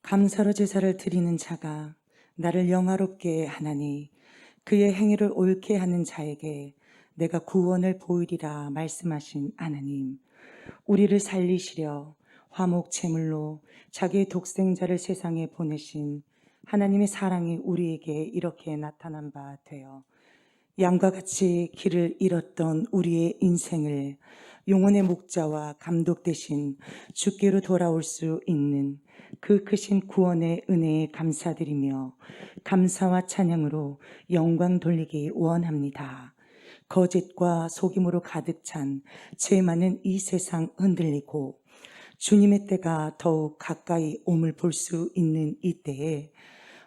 감사로 제사를 드리는 자가 나를 영화롭게 하나니 그의 행위를 옳게 하는 자에게 내가 구원을 보이리라 말씀하신 하나님, 우리를 살리시려 화목 제물로 자기의 독생자를 세상에 보내신 하나님의 사랑이 우리에게 이렇게 나타난 바 되어 양과 같이 길을 잃었던 우리의 인생을 영혼의 목자와 감독 되신 주께로 돌아올 수 있는 그 크신 구원의 은혜에 감사드리며 감사와 찬양으로 영광 돌리기 원합니다. 거짓과 속임으로 가득 찬 죄 많은 이 세상 흔들리고 주님의 때가 더욱 가까이 옴을 볼 수 있는 이때에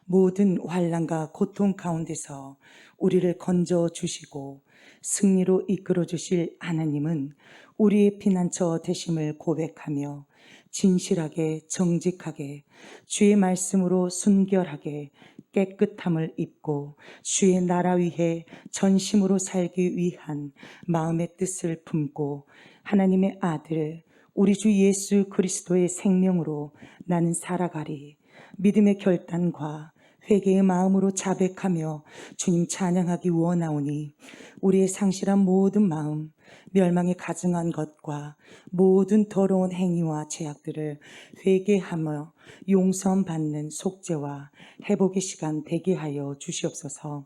모든 환난과 고통 가운데서 우리를 건져 주시고 승리로 이끌어 주실 하나님은 우리의 피난처 되심을 고백하며 진실하게 정직하게 주의 말씀으로 순결하게 깨끗함을 입고 주의 나라 위해 전심으로 살기 위한 마음의 뜻을 품고 하나님의 아들 우리 주 예수 그리스도의 생명으로 나는 살아가리 믿음의 결단과 회개의 마음으로 자백하며 주님 찬양하기 원하오니 우리의 상실한 모든 마음, 멸망에 가증한 것과 모든 더러운 행위와 죄악들을 회개하며 용서받는 속죄와 회복의 시간 되게 하여 주시옵소서.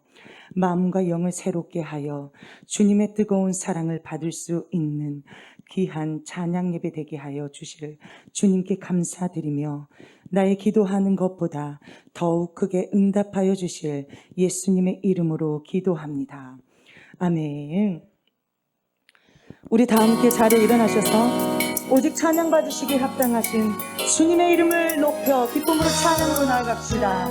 마음과 영을 새롭게 하여 주님의 뜨거운 사랑을 받을 수 있는 귀한 찬양 예배 되게 하여 주실 주님께 감사드리며 나의 기도하는 것보다 더욱 크게 응답하여 주실 예수님의 이름으로 기도합니다. 아멘. 우리 다 함께 자리에 일어나셔서 오직 찬양 받으시기에 합당하신 주님의 이름을 높여 기쁨으로 찬양으로 나아갑시다.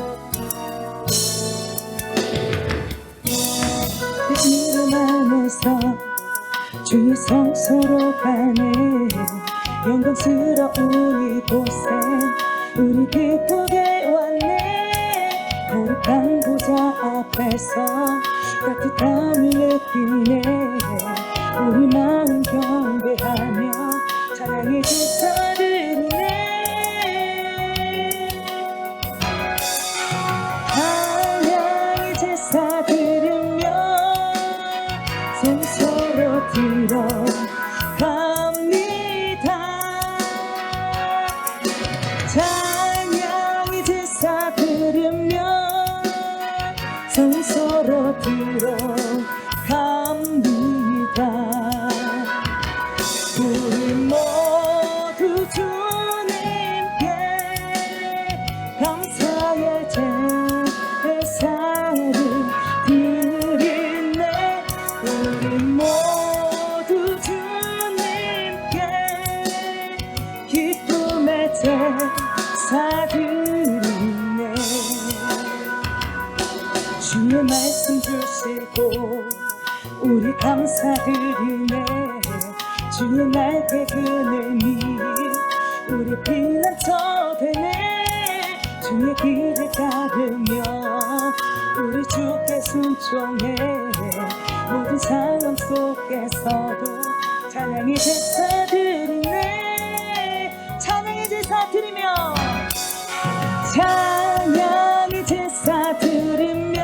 그 이름 안에서 주의 성소로 가네 영광스러운 이곳에 우리 기쁘게 왔네 거룩한 보좌 앞에서 따뜻함을 느끼네 우리 마음 경배하며 찬양의 제사 드리네 찬양의 제사 드리며 성소로 들어갑니다 찬양의 제사 드리며 성소로 들어갑니다 우리 모두 주님께 감사의 제사를 드리네 우리 모두 주님께 기쁨의 제사 드리네 주의 말씀 주시고 우리 감사드리네 주의 날개 그늘이 우리 피난처 되네 주의 길을 따르며 우리 주께 순종해 모든 상황 속에서도 찬양의 제사 드리네 찬양의 제사 드리며 찬양의 제사 드리며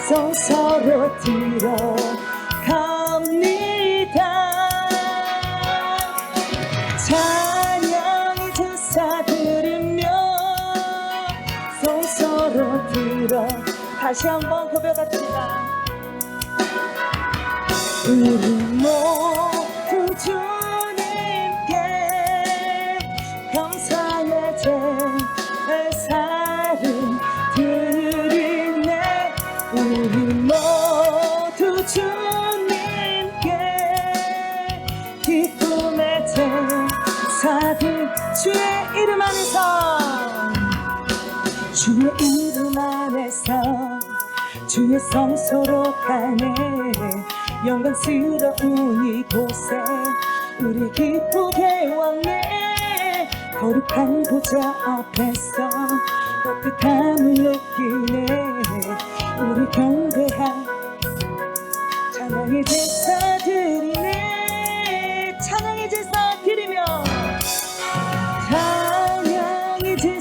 성소로 들어갑니다 찬양의 제사 드리며 성소로 들어 다시 한번 고백합시다 우리 모두 주님께 감사의 제사를 드리네 우리 모두 주님께 기쁨의 제사들 주의 이름 안에서 주의 이름 안에서 주의 성소로 가네 영광스러운 이곳에 우리 기쁘게 왔네 거룩한 보좌 앞에서 따뜻함을 느끼네 우리 경배한 찬양의 제사 드리네 찬양의 제사 드리며 찬양의 제사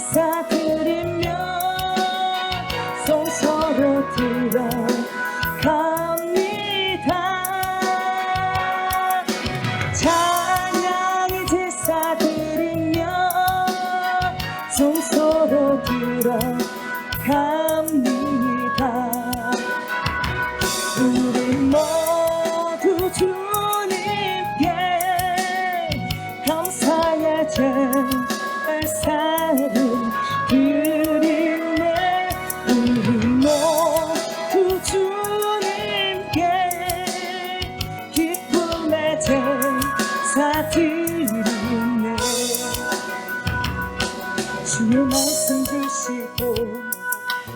성소로 들어갑니다. 우리 모두 주님께 감사의 제사를 드리네. 우리 모두 주님께 기쁨의 제사 드리네. 주의 말씀 주시고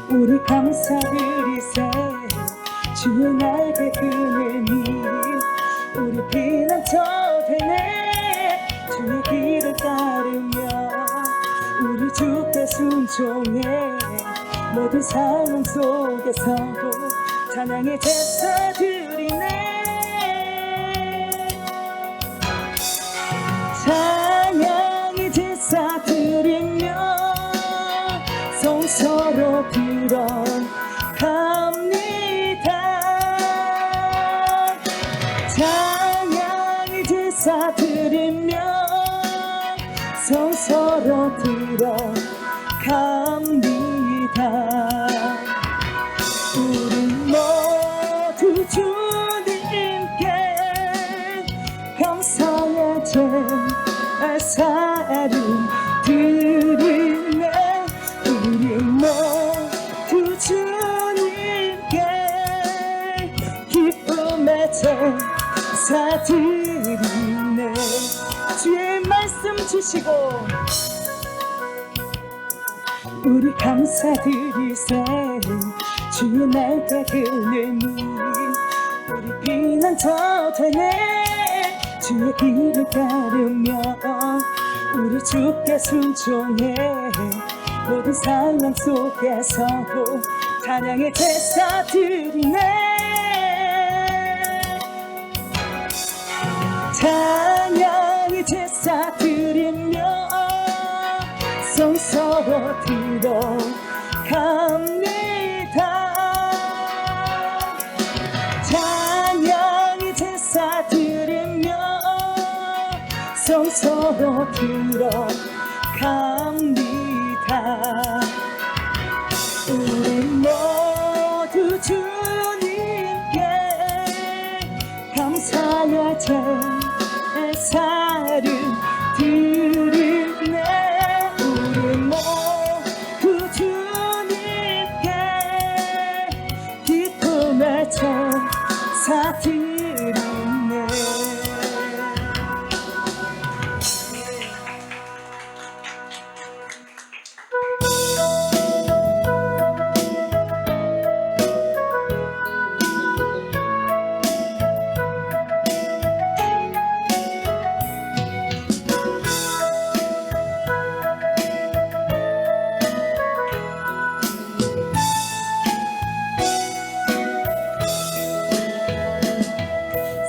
우리 감사드리세. 주의 날개 그늘이 우리 피난처 되네. 주의 길을 따르며 우리 주께 순종해. 모든 상황 속에서도 찬양의 제사 드리네. 찬양의 제사 드리며 성소로 들어갑니다. 찬양의 제사 드리며 성소로 들어갑니다. 우리 모두 주님께 감사의 제사를 드리네. 우리 모두 주님께 기쁨의 제사 드리네. 주의 말씀 주시고 우리 감사드리세. 주의 날개 그늘이 우리 피난처 되네. 주의 길을 따르며 우리 주께 순종해. 모든 상황 속에서도 찬양의 제사 드리네. 찬양의 제사 드리며 성소로 들어갑니다. 찬양의 제사 드리며 성소로 들어갑니다. 우리 모두 주님께 감사의 제사를 드리네. 우리 모두 주님께 기쁨의 제사 드리네.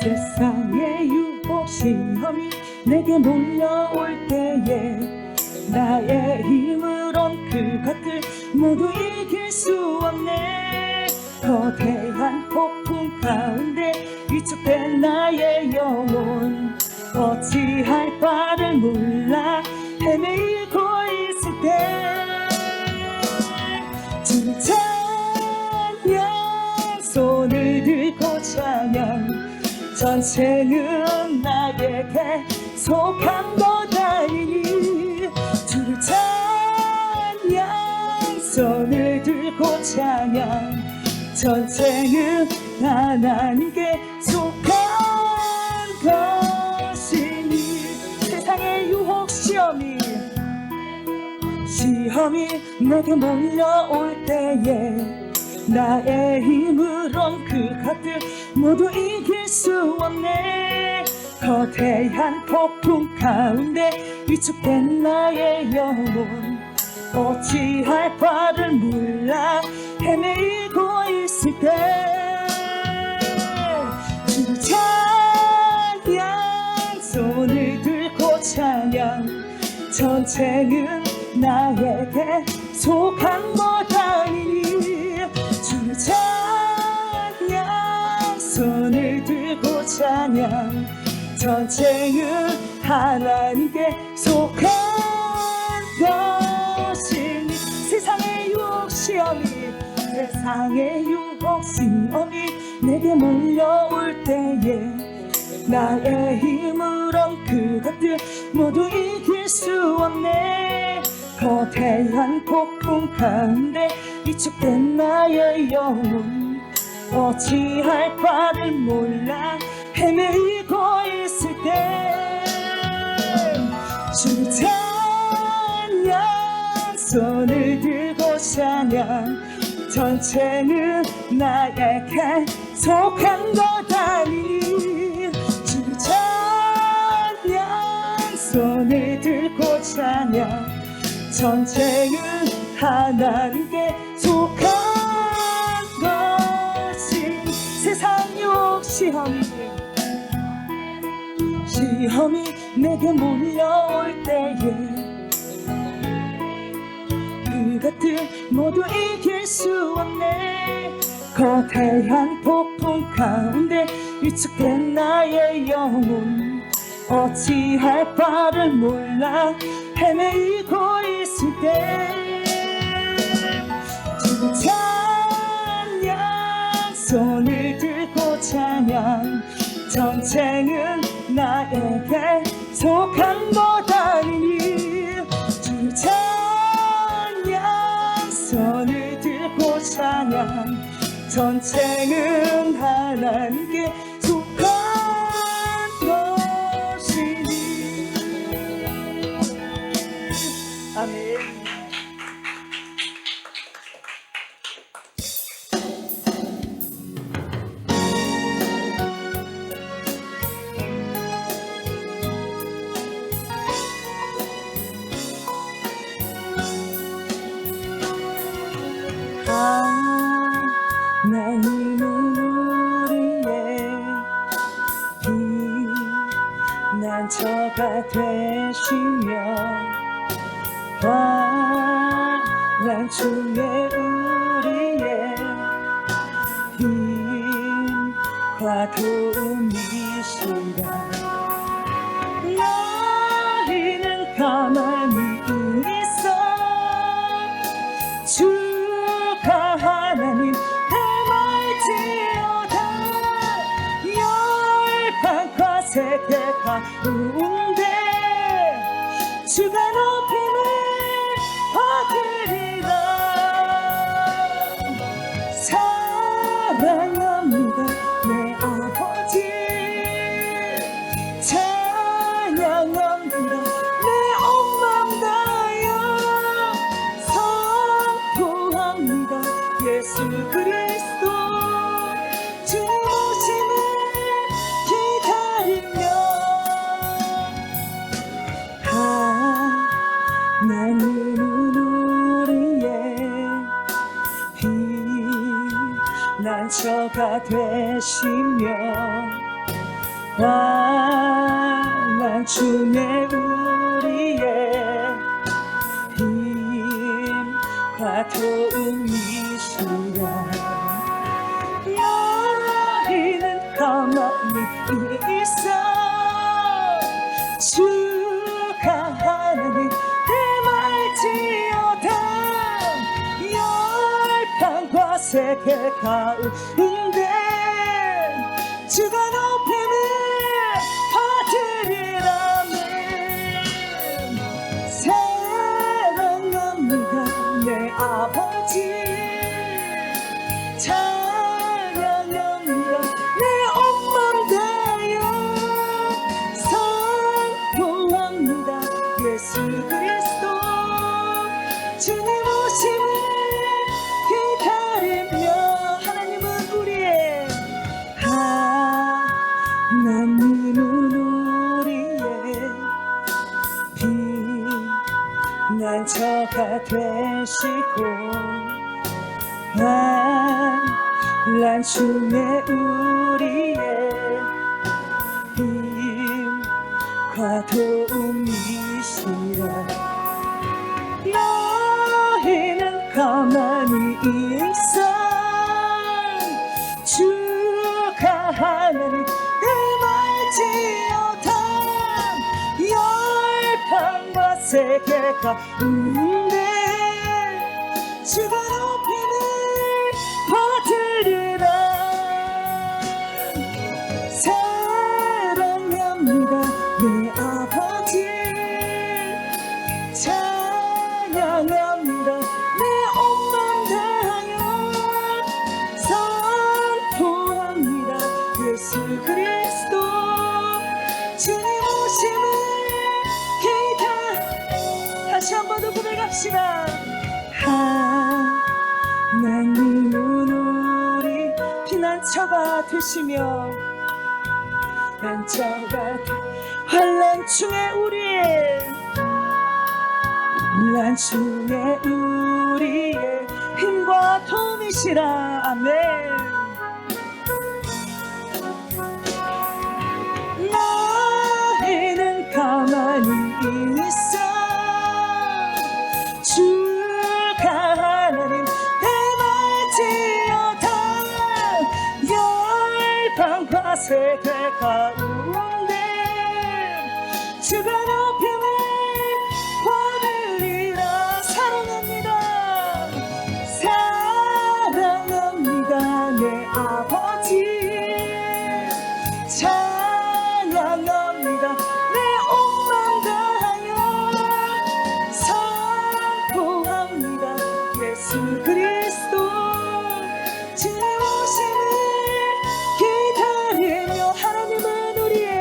세상의 유혹 시험이 내게 몰려올 때에 나의 힘으론 그것들 모두 이길 수 없네. 거대한 폭풍 가운데 위축된 나의 영혼 어찌할 바를 몰라 헤매이고 있을 때 주를 찬양 손을 들고 찬양 전체는 나에게 속한 것 아니니 주를 찬양 손을 들고 찬양 전체는 하나님께 속한 것이니. 세상의 유혹 시험이 내게 몰려올 때에 나의 힘으론 그것들 모두 이길 수 없네. 거대한 폭풍 가운데 위축된 나의 영혼 어찌할 바를 몰라 헤매이고 있을 때 주를 찬양 손을 들고 찬양 전체는 나에게 속한 것 아니니 주를 찬양 손을 들고 찬양 전체는 하나님께 속한 것 세상의 유혹 시험이 내게 몰려올 때에 나의 힘으론 그것들 모두 이길 수 없네. 거대한 폭풍 가운데 위축된 나의 영혼 어찌할 바를 몰라 헤매이고 있을 때 주 찬양 손을 들고 찬양 전체는 나에게 속한 것 아니니 주 찬양 손을 들고 찬양 전체는 하나님께 속한 것이 세상 유혹 시험이 내게 몰려올 때에 그것들 모두 이길 수 없네. 거대한 폭풍 가운데 위축된 나의 영혼 어찌할 바를 몰라 헤매이고 있을 때 주 찬양 손을 들고 찬양 전쟁은 나에게 속한 것 아니니 주 찬양 손을 들고 찬양 전쟁은 하나님께 속한 것이니. 아멘. 하나님은 우리의 피난처가 되시며 환난 중에 우리의 힘과 도움이시라. 너희는 가만히 있어 주가 하나님 해말지어다. 열방과 세계 가운데 주가 높임을 받으리라. 사랑합니다 내 아버지 찬양합니다 내 엄마 나여 선포합니다 예수 그리스도 주님 오심을 기다리며. 하나님은 우리의 피난처가 되시며 환난 중에 우리의 힘과 도움이시라. 너희는 가만히 있어 주가 하나님 해말지어다. 열방과 세계 가운데 주가 높임을 받으리라네. 사랑합니다 내 아버지 찬양합니다 내 엄마 나여 선포합니다 예수 그리스도 주님 오심을 기다리며. 하나님은 우리의 하나님은 우리의 피난처가 되시고 환난 중에 우리의 힘과 도움이시라. 너희는 가만히 있어 주가 하나님 해말지어다. 열방과 세계 가운데 주가 높임을 사랑합니다. 내 온맘 다하여 선포합니다. 예수 그리스도 주님 오심을 기다. 다시 한 번 더 고백합시다. 하나님은 우리 피난처가 되시며 난처가 환난 중에 우리의 힘과 도움이시라. 아멘. 너희는 가만히 있어 주가 하나님 대말지어다. 열방과 세계 가운데 주가 높임을 받으리라. 사랑합니다. 사랑합니다. 내 아버지 찬양합니다. 내 온맘 다하여 선포합니다. 예수 그리스도 주님 오심을 기다리며 하나님은 우리의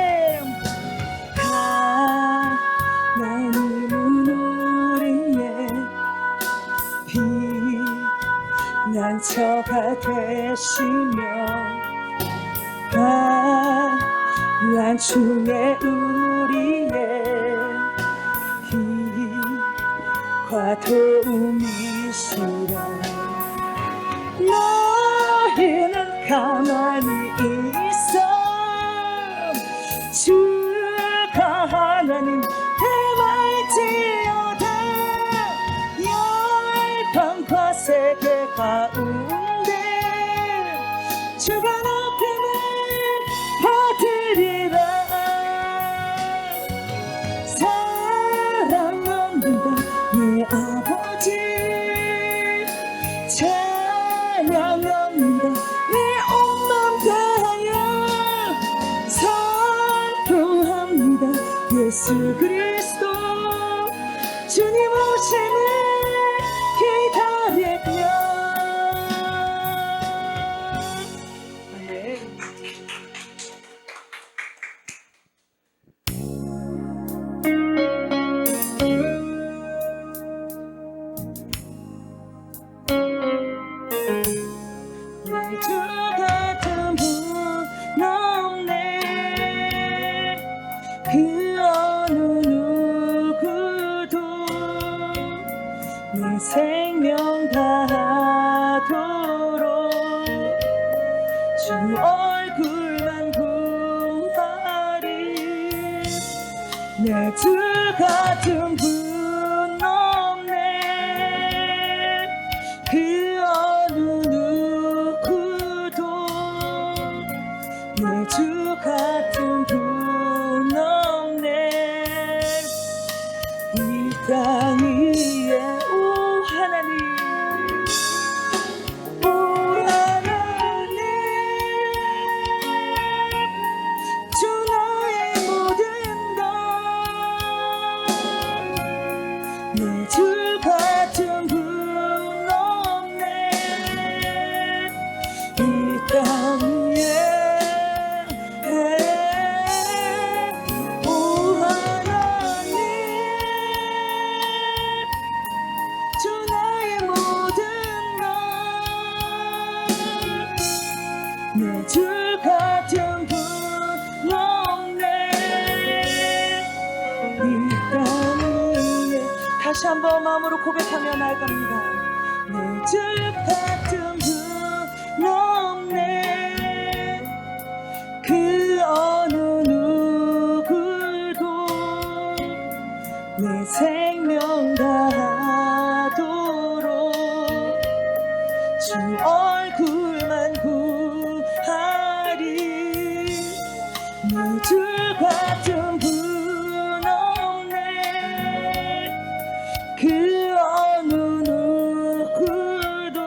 피난처가 되시며 환난 중에 우리의 힘과 도움이시라. 너희는 가만히 있어 주가 하나님 대말지어다. 열방과 세계 가운데 주가 높임을 받으리라. 사랑합니다. 내 아버지 찬양합니다. 내 온맘 다하여 선포합니다. 예수 그리스도 주님 오심을 기다리며. 아멘. 주 같은 분 없네. 그 어느 누구도 내 생명 다하도록 주 얼굴만 구하리. 내 주 같은 분 없네. 그 어느 누구도 내 주 같은 분 없네. 이 땅 위에 오 하나님, 오 하나님, 주 나의 모든 것. 내 주 같은 분 없네. 이 땅 위에 오 하나님, 주 나의 모든 것. 내 주 같은 분 없네. 이 땅 위에 다시 한번 마음으로 고백하며 나아갑니다. 내 주 같은 분 없네. 그 어느 누구도 내 생명 다하도록 주 얼굴만 구하리. 내 주 같은 분 없네. 그 어느 누구도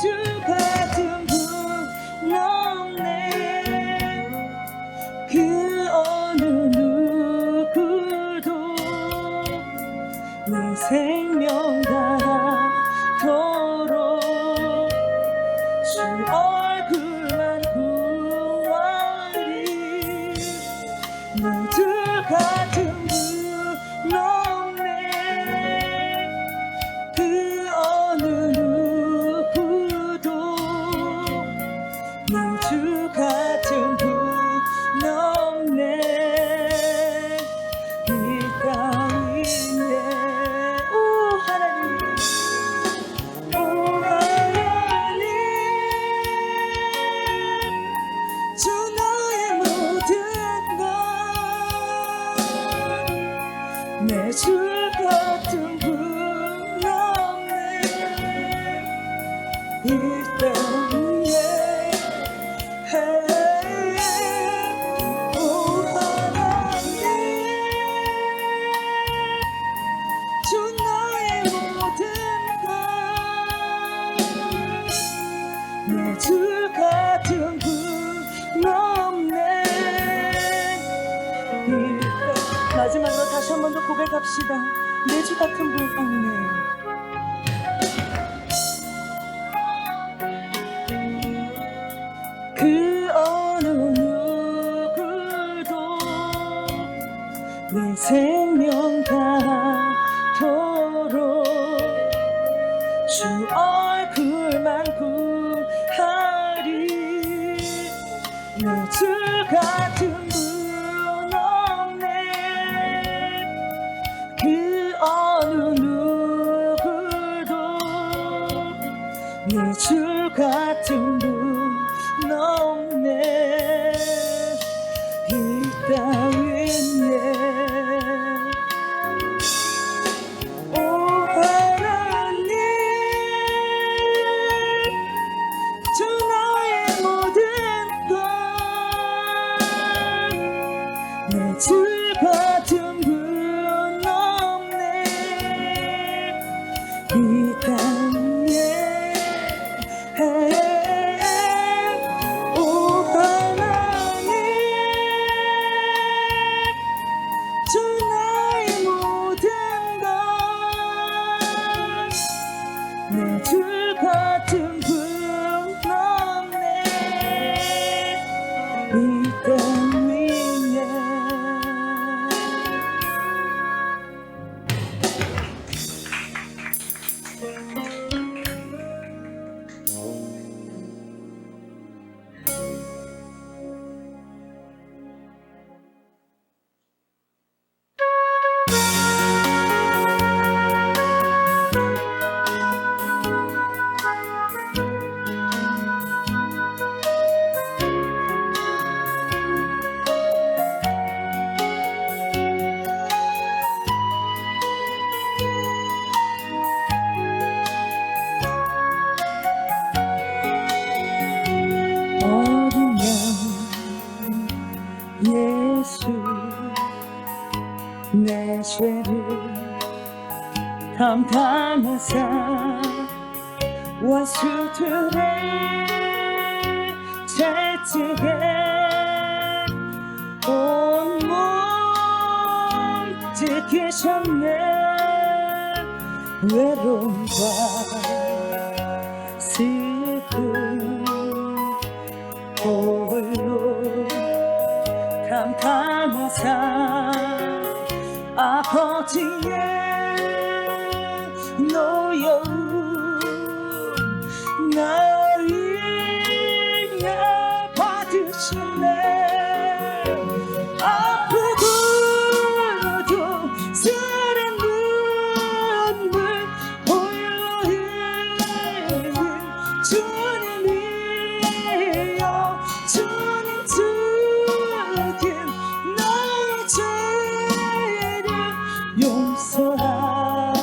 주 같은 분 없네. 그 어느 누구도 내 생명 다하도록 주 얼굴만 구하리. 내 주 같은 분 없네. 그 어느 누구도 내 주 같은 분 없네. 이 땅 위에 오 하나님, 오 하나님, 주 나의 모든 것, 내 주 같은 분 없네. 이 땅 위에 오 하나님, 주 나의 모든 것, 내 주 같은 분 없네. 마지막으로 다시 한 번 더 고백합시다. 내 주 같은 분 없네. 그 어느 누구도 내 생명 다하도록 주 얼굴만 구하리. 내 주 같은 분 없네. 그 어느 누구도 내 주 같은 분 없네. 이 땅 위에 오 하나님, 주 나의 모든 것, 내 주 같은 분 없네. 이 땅 위에 오 하나님, 주 나의 모든 것, 내 주 같은 분 없네. 이 땅 위에 예수 내 죄를 감당하사 원수들의 채찍에 온몸 지키셨네. 외로움과 슬픔 홀로 감당하사 아버지의 노여움 나를 위해 받으시네. 아프고도 쓰는 눈물 홀로 흘리는 주님이여 주님 주님 나의 죄를 용서하여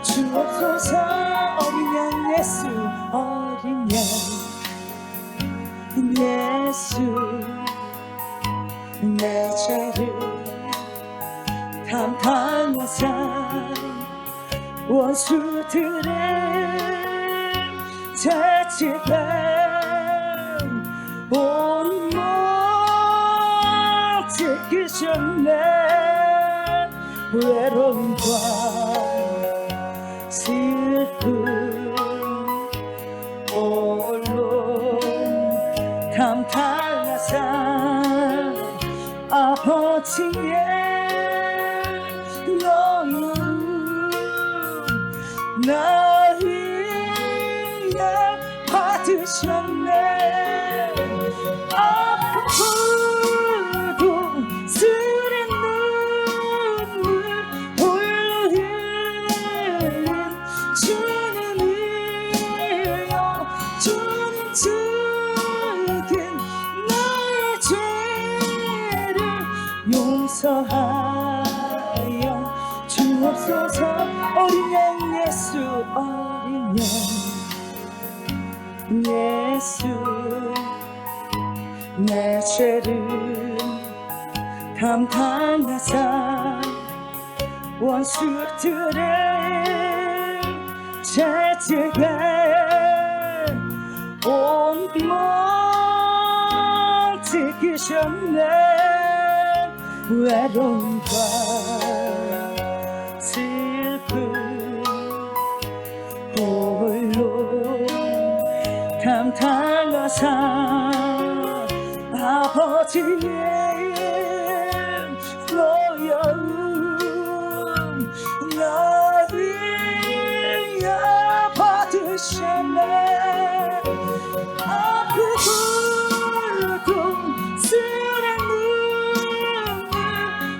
주옵소서. 어린 양 예수 어린 양 예수 내 죄를 감당하사 원수들의 자체가 온몸 지키셨네. 외로움과 슬픔 홀로 감탄하사 아버지의 영혼 나를 위해 받으셨네. 아프고 쓰린 눈물 홀로 흘린 주님이여 주님 죽인 나의 죄를 용서하여 주옵소서. 어린 양 예수 어린 양 예수 내 죄를 감당하사 원수들의 죄책에 온몸 지키셨네. 외로움과 슬픔 홀로 감당하사 아버지의 노여움 나를 위해 받으셨네. 아프고 쓰린 눈물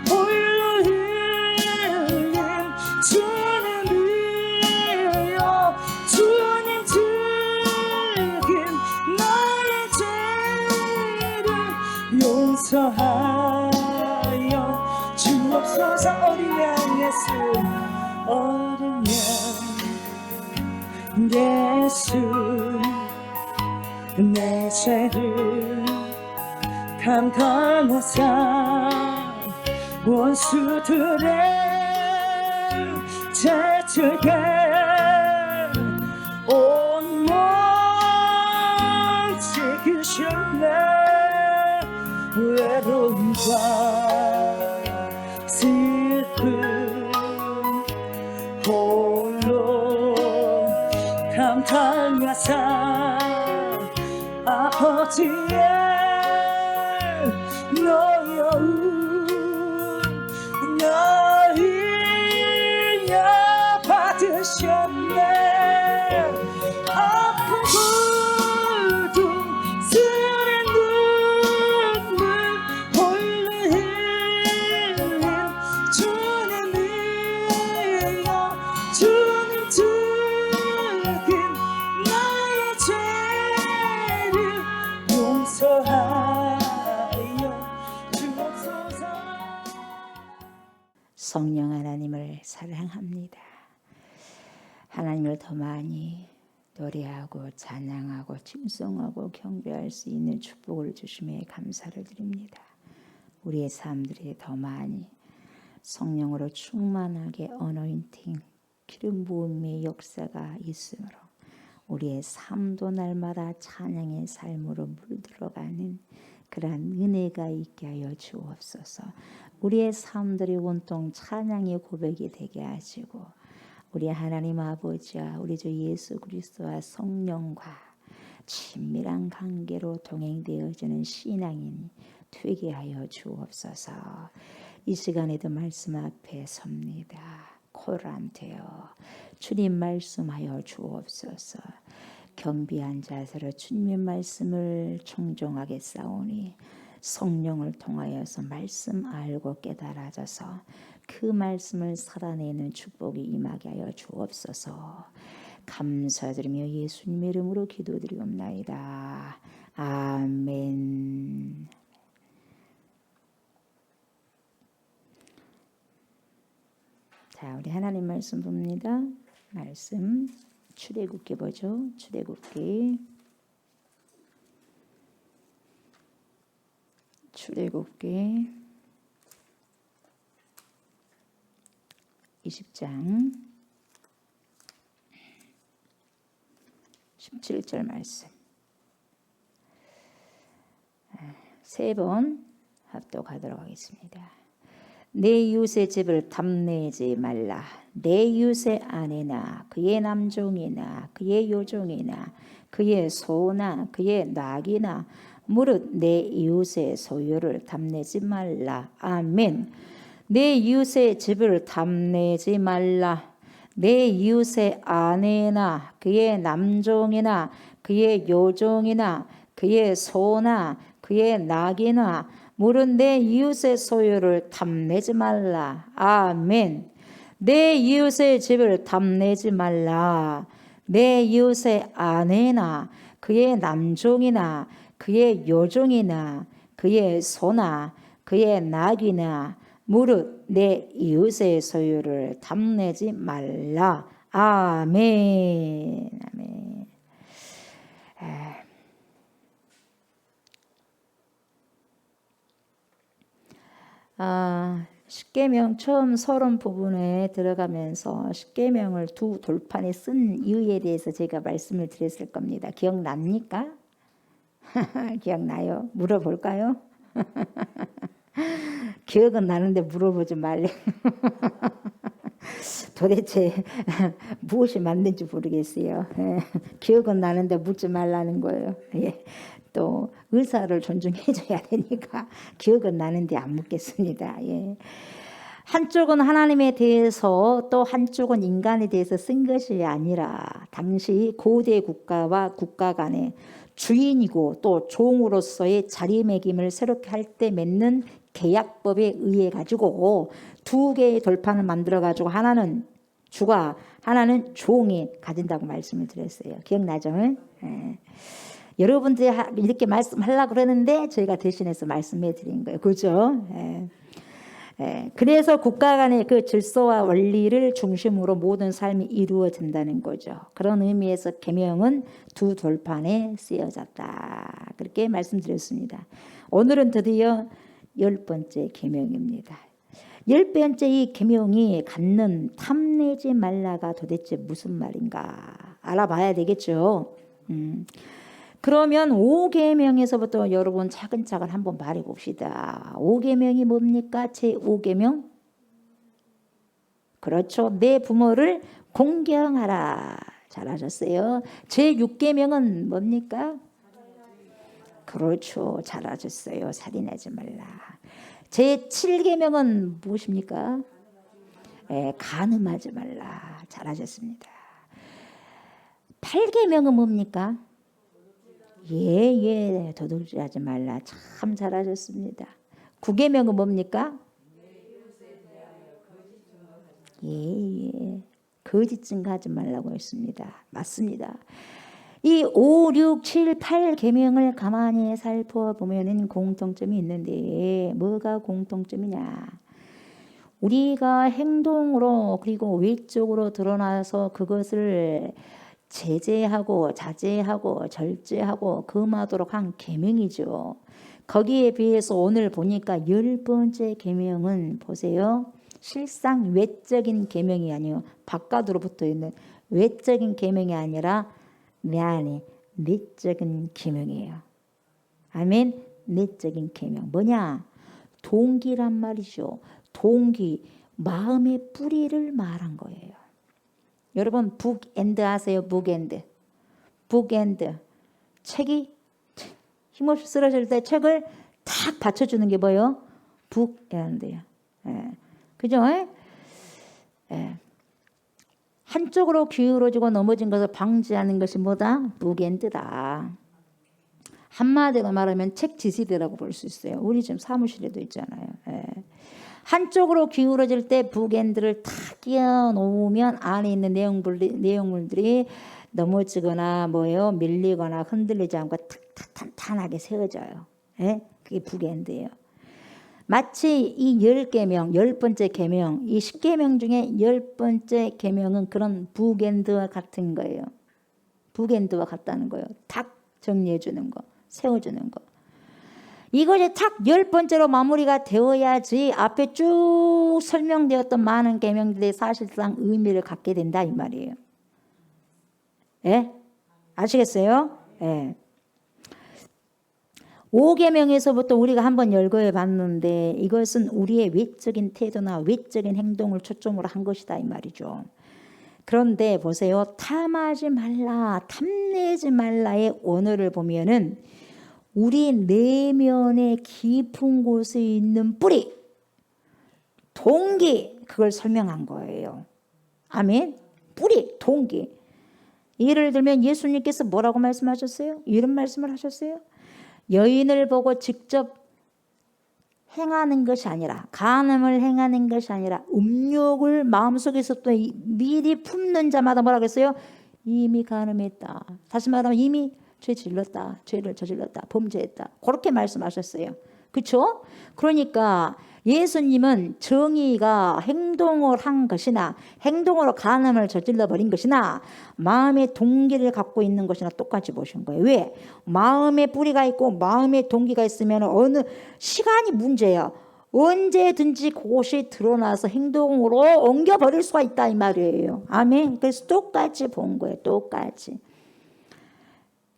홀로 흘린 주님이여 주님 죽인 나의 죄를 용서하여 주옵소서. 어린 양 예수 어린 양 예수 내 죄를 감당하사 원수들의 죄책에 온몸 지키셨네. 외로움과 슬픔 홀로 감당하사 아버지의 노여움 나를 위해 받으셨네. 아프고 쓰린 눈물 홀로 흘린 주님이여 주님 죽인 나의 죄를 용서하여 주옵소서. 성령 하나님을 사랑합니다. 하나님을 더 많이 노래하고 찬양하고 칭송하고 경배할 수 있는 축복을 주심에 감사를 드립니다. 우리의 삶들이 더 많이 성령으로 충만하게 어노인팅 기름 부음의 역사가 있으므로 우리의 삶도 날마다 찬양의 삶으로 물들어가는 그러한 은혜가 있게 하여 주옵소서. 우리의 삶들이 온통 찬양의 고백이 되게 하시고 우리 하나님 아버지와 우리 주 예수 그리스도와 성령과 친밀한 관계로 동행되어지는 신앙인이 되게 하여 주옵소서. 이 시간에도 말씀 앞에 섭니다. 코란되어 주님 말씀하여 주옵소서. 겸비한 자세로 주님의 말씀을 청종하게 싸우니 성령을 통하여서 말씀 알고 깨달아져서 그 말씀을 살아내는 축복이 임하게 하여 주옵소서. 감사드리며 예수님의 이름으로 기도드리옵나이다. 아멘. 자, 우리 하나님 말씀 봅니다. 말씀 출애굽기 보죠. 출애굽기 20장 17절 말씀. 세 번 합독하도록 하겠습니다. 내 이웃의 집을 탐내지 말라. 내 이웃의 아내나 그의 남종이나 그의 여종이나 그의 소나 그의 낙이나 무릇 내 이웃의 소유를 탐내지 말라. 아멘. 내 이웃의 집을 탐내지 말라. 내 이웃의 아내나 그의 남종이나 그의 여종이나 그의 소나 그의 낙이나 무릇 내 이웃의 소유를 탐내지 말라. 아멘. 내 이웃의 집을 탐내지 말라. 내 이웃의 아내나 그의 남종이나 그의 여종이나 그의 소나 그의 낙이나 무릇 내 이웃의 소유를 탐내지 말라. 아멘. 아멘. 십계명 처음 서론 부분에 들어가면서 십계명을 두 돌판에 쓴 이유에 대해서 제가 말씀을 드렸을 겁니다. 기억납니까? 기억나요? 물어볼까요? 기억은 나는데 물어보지 말래. 도대체 무엇이 맞는지 모르겠어요. 기억은 나는데 묻지 말라는 거예요. 또 의사를 존중해줘야 되니까 기억은 나는데 안 묻겠습니다. 한쪽은 하나님에 대해서 또 한쪽은 인간에 대해서 쓴 것이 아니라 당시 고대 국가와 국가 간의 주인이고 또 종으로서의 자리매김을 새롭게 할 때 맺는 계약법에 의해 가지고 두 개의 돌판을 만들어 가지고 하나는 주가 하나는 종이 가진다고 말씀을 드렸어요. 기억나죠? 여러분들이 이렇게 말씀하려고 그러는데 저희가 대신해서 말씀해 드린 거예요. 그렇죠? 그래서 국가 간의 그 질서와 원리를 중심으로 모든 삶이 이루어진다는 거죠. 그런 의미에서 계명은 두 돌판에 쓰여졌다. 그렇게 말씀드렸습니다. 오늘은 드디어 10번째 계명입니다. 10번째 이 계명이 갖는 탐내지 말라가 도대체 무슨 말인가 알아봐야 되겠죠. 그러면 5계명에서부터 여러분 차근차근 한번 말해 봅시다. 5계명이 뭡니까? 제5계명? 그렇죠. 내 부모를 공경하라. 잘하셨어요. 제6계명은 뭡니까? 그렇죠. 잘하셨어요. 살인하지 말라. 제7계명은 무엇입니까? 간음하지 말라. 잘하셨습니다. 8계명은 뭡니까? 도둑질하지 말라. 참 잘하셨습니다. 9계명은 뭡니까? 거짓 증거하지 말라고 했습니다. 맞습니다. 이 5, 6, 7, 8계명을 가만히 살펴보면 공통점이 있는데 뭐가 공통점이냐? 우리가 행동으로 그리고 외적으로 드러나서 그것을 제재하고 자제하고 절제하고 금하도록 한 계명이죠. 거기에 비해서 오늘 보니까 10번째 계명은 보세요. 실상 외적인 계명이 아니요 바깥으로 붙어 있는 외적인 계명이 아니라 내 안에 내적인 계명이에요. 아멘. 내적인 계명 뭐냐? 동기란 말이죠. 동기 마음의 뿌리를 말한 거예요. 여러분 북엔드 아세요? 북엔드. 북엔드. 책이 힘없이 쓰러질 때 책을 탁 받쳐주는 게 뭐예요? 북엔드예요. 그죠? 한쪽으로 기울어지고 넘어진 것을 방지하는 것이 뭐다? 북엔드다. 한마디로 말하면 책 지지대라고 볼 수 있어요. 우리 지금 사무실에도 있잖아요. 한쪽으로 기울어질 때 북엔드를 탁 끼워 놓으면 안에 있는 내용물들이 넘어지거나 뭐예요? 밀리거나 흔들리지 않고 탁탁 탄탄하게 세워져요. 그게 북엔드예요. 마치 이 10계명, 10번째 계명, 이 10계명 중에 10번째 계명은 그런 북엔드와 같은 거예요. 북엔드와 같다는 거예요. 탁 정리해 주는 거, 세워주는 거. 이것이 탁 10번째로 마무리가 되어야지 앞에 쭉 설명되었던 많은 계명들이 사실상 의미를 갖게 된다 이 말이에요. 아시겠어요? 예. 5계명에서부터 우리가 한번 열거해 봤는데 이것은 우리의 외적인 태도나 외적인 행동을 초점으로 한 것이다 이 말이죠. 그런데 보세요. 탐하지 말라, 탐내지 말라의 원어를 보면은 우리 내면의 깊은 곳에 있는 뿌리, 동기, 그걸 설명한 거예요. 아멘. 뿌리, 동기. 예를 들면 예수님께서 뭐라고 말씀하셨어요? 이런 말씀을 하셨어요. 여인을 보고 직접 행하는 것이 아니라, 간음을 행하는 것이 아니라 음욕을 마음속에서 또 미리 품는 자마다 뭐라고 했어요? 이미 간음했다. 다시 말하면 이미 죄 질렀다. 죄를 저질렀다. 범죄했다. 그렇게 말씀하셨어요. 그렇죠? 그러니까 예수님은 정의가 행동을 한 것이나 행동으로 간음을 저질러 버린 것이나 마음의 동기를 갖고 있는 것이나 똑같이 보신 거예요. 왜? 마음의 뿌리가 있고 마음의 동기가 있으면 어느 시간이 문제예요. 언제든지 그것이 드러나서 행동으로 옮겨버릴 수가 있다 이 말이에요. 아멘. 그래서 똑같이 본 거예요. 똑같이.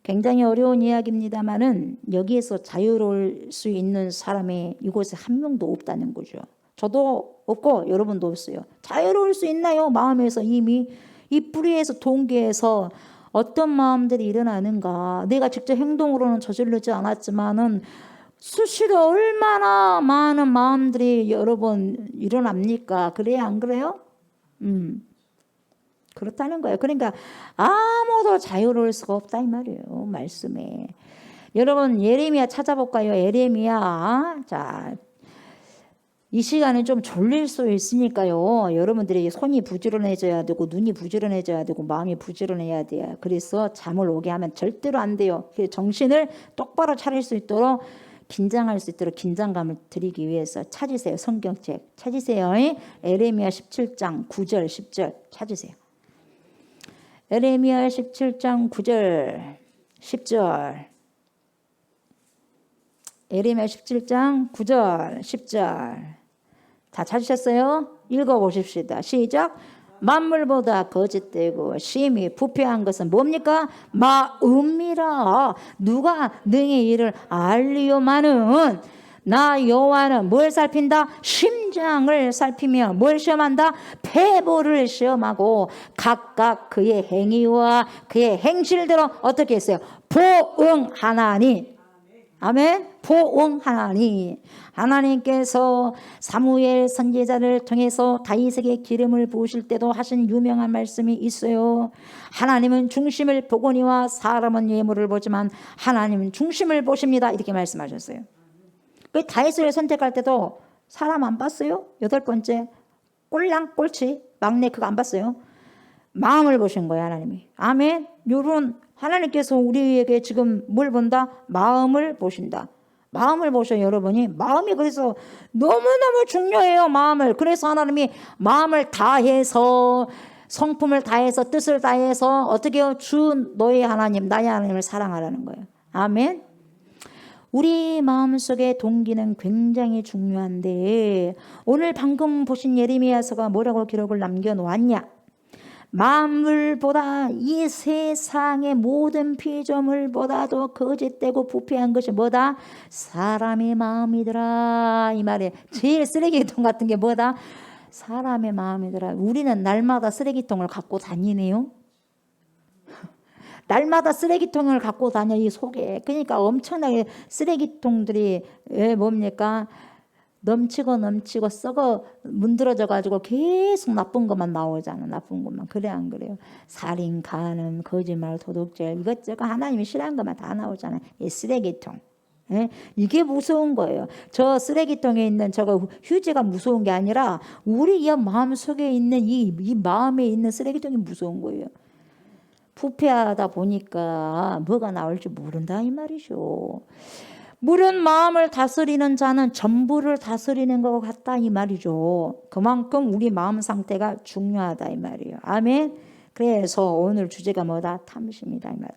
굉장히 어려운 이야기입니다만은 여기에서 자유로울 수 있는 사람이 이곳에 한 명도 없다는 거죠. 저도 없고 여러분도 없어요. 자유로울 수 있나요? 마음에서 이미 이 뿌리에서 동기에서 어떤 마음들이 일어나는가. 내가 직접 행동으로는 저지르지 않았지만은 수시로 얼마나 많은 마음들이 여러분 일어납니까? 그래요? 안 그래요? 그렇다는 거예요. 그러니까 아무도 자유로울 수가 없다 이 말이에요. 말씀에. 여러분 예레미야 찾아볼까요? 예레미야. 자, 이 시간에 좀 졸릴 수 있으니까요. 여러분들이 손이 부지런해져야 되고 눈이 부지런해져야 되고 마음이 부지런해야 돼요. 그래서 잠을 오게 하면 절대로 안 돼요. 정신을 똑바로 차릴 수 있도록 긴장할 수 있도록 긴장감을 드리기 위해서 찾으세요. 성경책 찾으세요. 예레미야 17장 9절 10절 찾으세요. 예레미야 17장 9절 10절 예레미야 17장 9절 10절 다 찾으셨어요? 읽어보십시다. 시작. 만물보다 거짓되고 심히 부패한 것은 뭡니까? 마음이라. 누가 능히 이를 알리오마는 나 여호와는 뭘 살핀다? 심장을 살피며 뭘 시험한다? 패보를 시험하고 각각 그의 행위와 그의 행실대로 어떻게 했어요? 보응하나니. 아멘. 보응하나니. 하나님께서 사무엘 선지자를 통해서 다윗에게 기름을 부으실 때도 하신 유명한 말씀이 있어요. 하나님은 중심을 보거니와 사람은 예물을 보지만 하나님은 중심을 보십니다. 이렇게 말씀하셨어요. 그 다윗을 선택할 때도 사람 안 봤어요? 8번째 꼴랑 꼴치 막내 그거 안 봤어요? 마음을 보신 거예요. 하나님이. 아멘. 요런 하나님께서 우리에게 지금 뭘 본다? 마음을 보신다. 마음을 보셔 여러분이. 마음이 그래서 너무너무 중요해요. 마음을. 그래서 하나님이 마음을 다해서 성품을 다해서 뜻을 다해서 어떻게 해요? 주 너의 하나님 나의 하나님을 사랑하라는 거예요. 아멘. 우리 마음속의 동기는 굉장히 중요한데 오늘 방금 보신 예레미야서가 뭐라고 기록을 남겨놓았냐? 만물보다 이 세상의 모든 피조물보다도 거짓되고 부패한 것이 뭐다? 사람의 마음이더라. 이 말에 제일 쓰레기통 같은 게 뭐다? 사람의 마음이더라. 우리는 날마다 쓰레기통을 갖고 다니네요. 날마다 쓰레기통을 갖고 다녀 이 속에. 그러니까 엄청나게 쓰레기통들이 뭡니까? 넘치고 썩어 문드러져 가지고 계속 나쁜 것만 나오잖아. 나쁜 것만. 그래 안 그래요? 살인, 간음, 거짓말, 도둑질 이것저것 하나님이 싫어하는 것만 다 나오잖아요. 이 쓰레기통. 이게 무서운 거예요. 저 쓰레기통에 있는 저거 휴지가 무서운 게 아니라 우리의 마음속에 있는 이 마음에 있는 쓰레기통이 무서운 거예요. 부패하다 보니까 뭐가 나올지 모른다 이 말이죠. 물은 마음을 다스리는 자는 전부를 다스리는 것 같다 이 말이죠. 그만큼 우리 마음 상태가 중요하다 이 말이에요. 아멘. 그래서 오늘 주제가 뭐다? 탐심이다 이 말.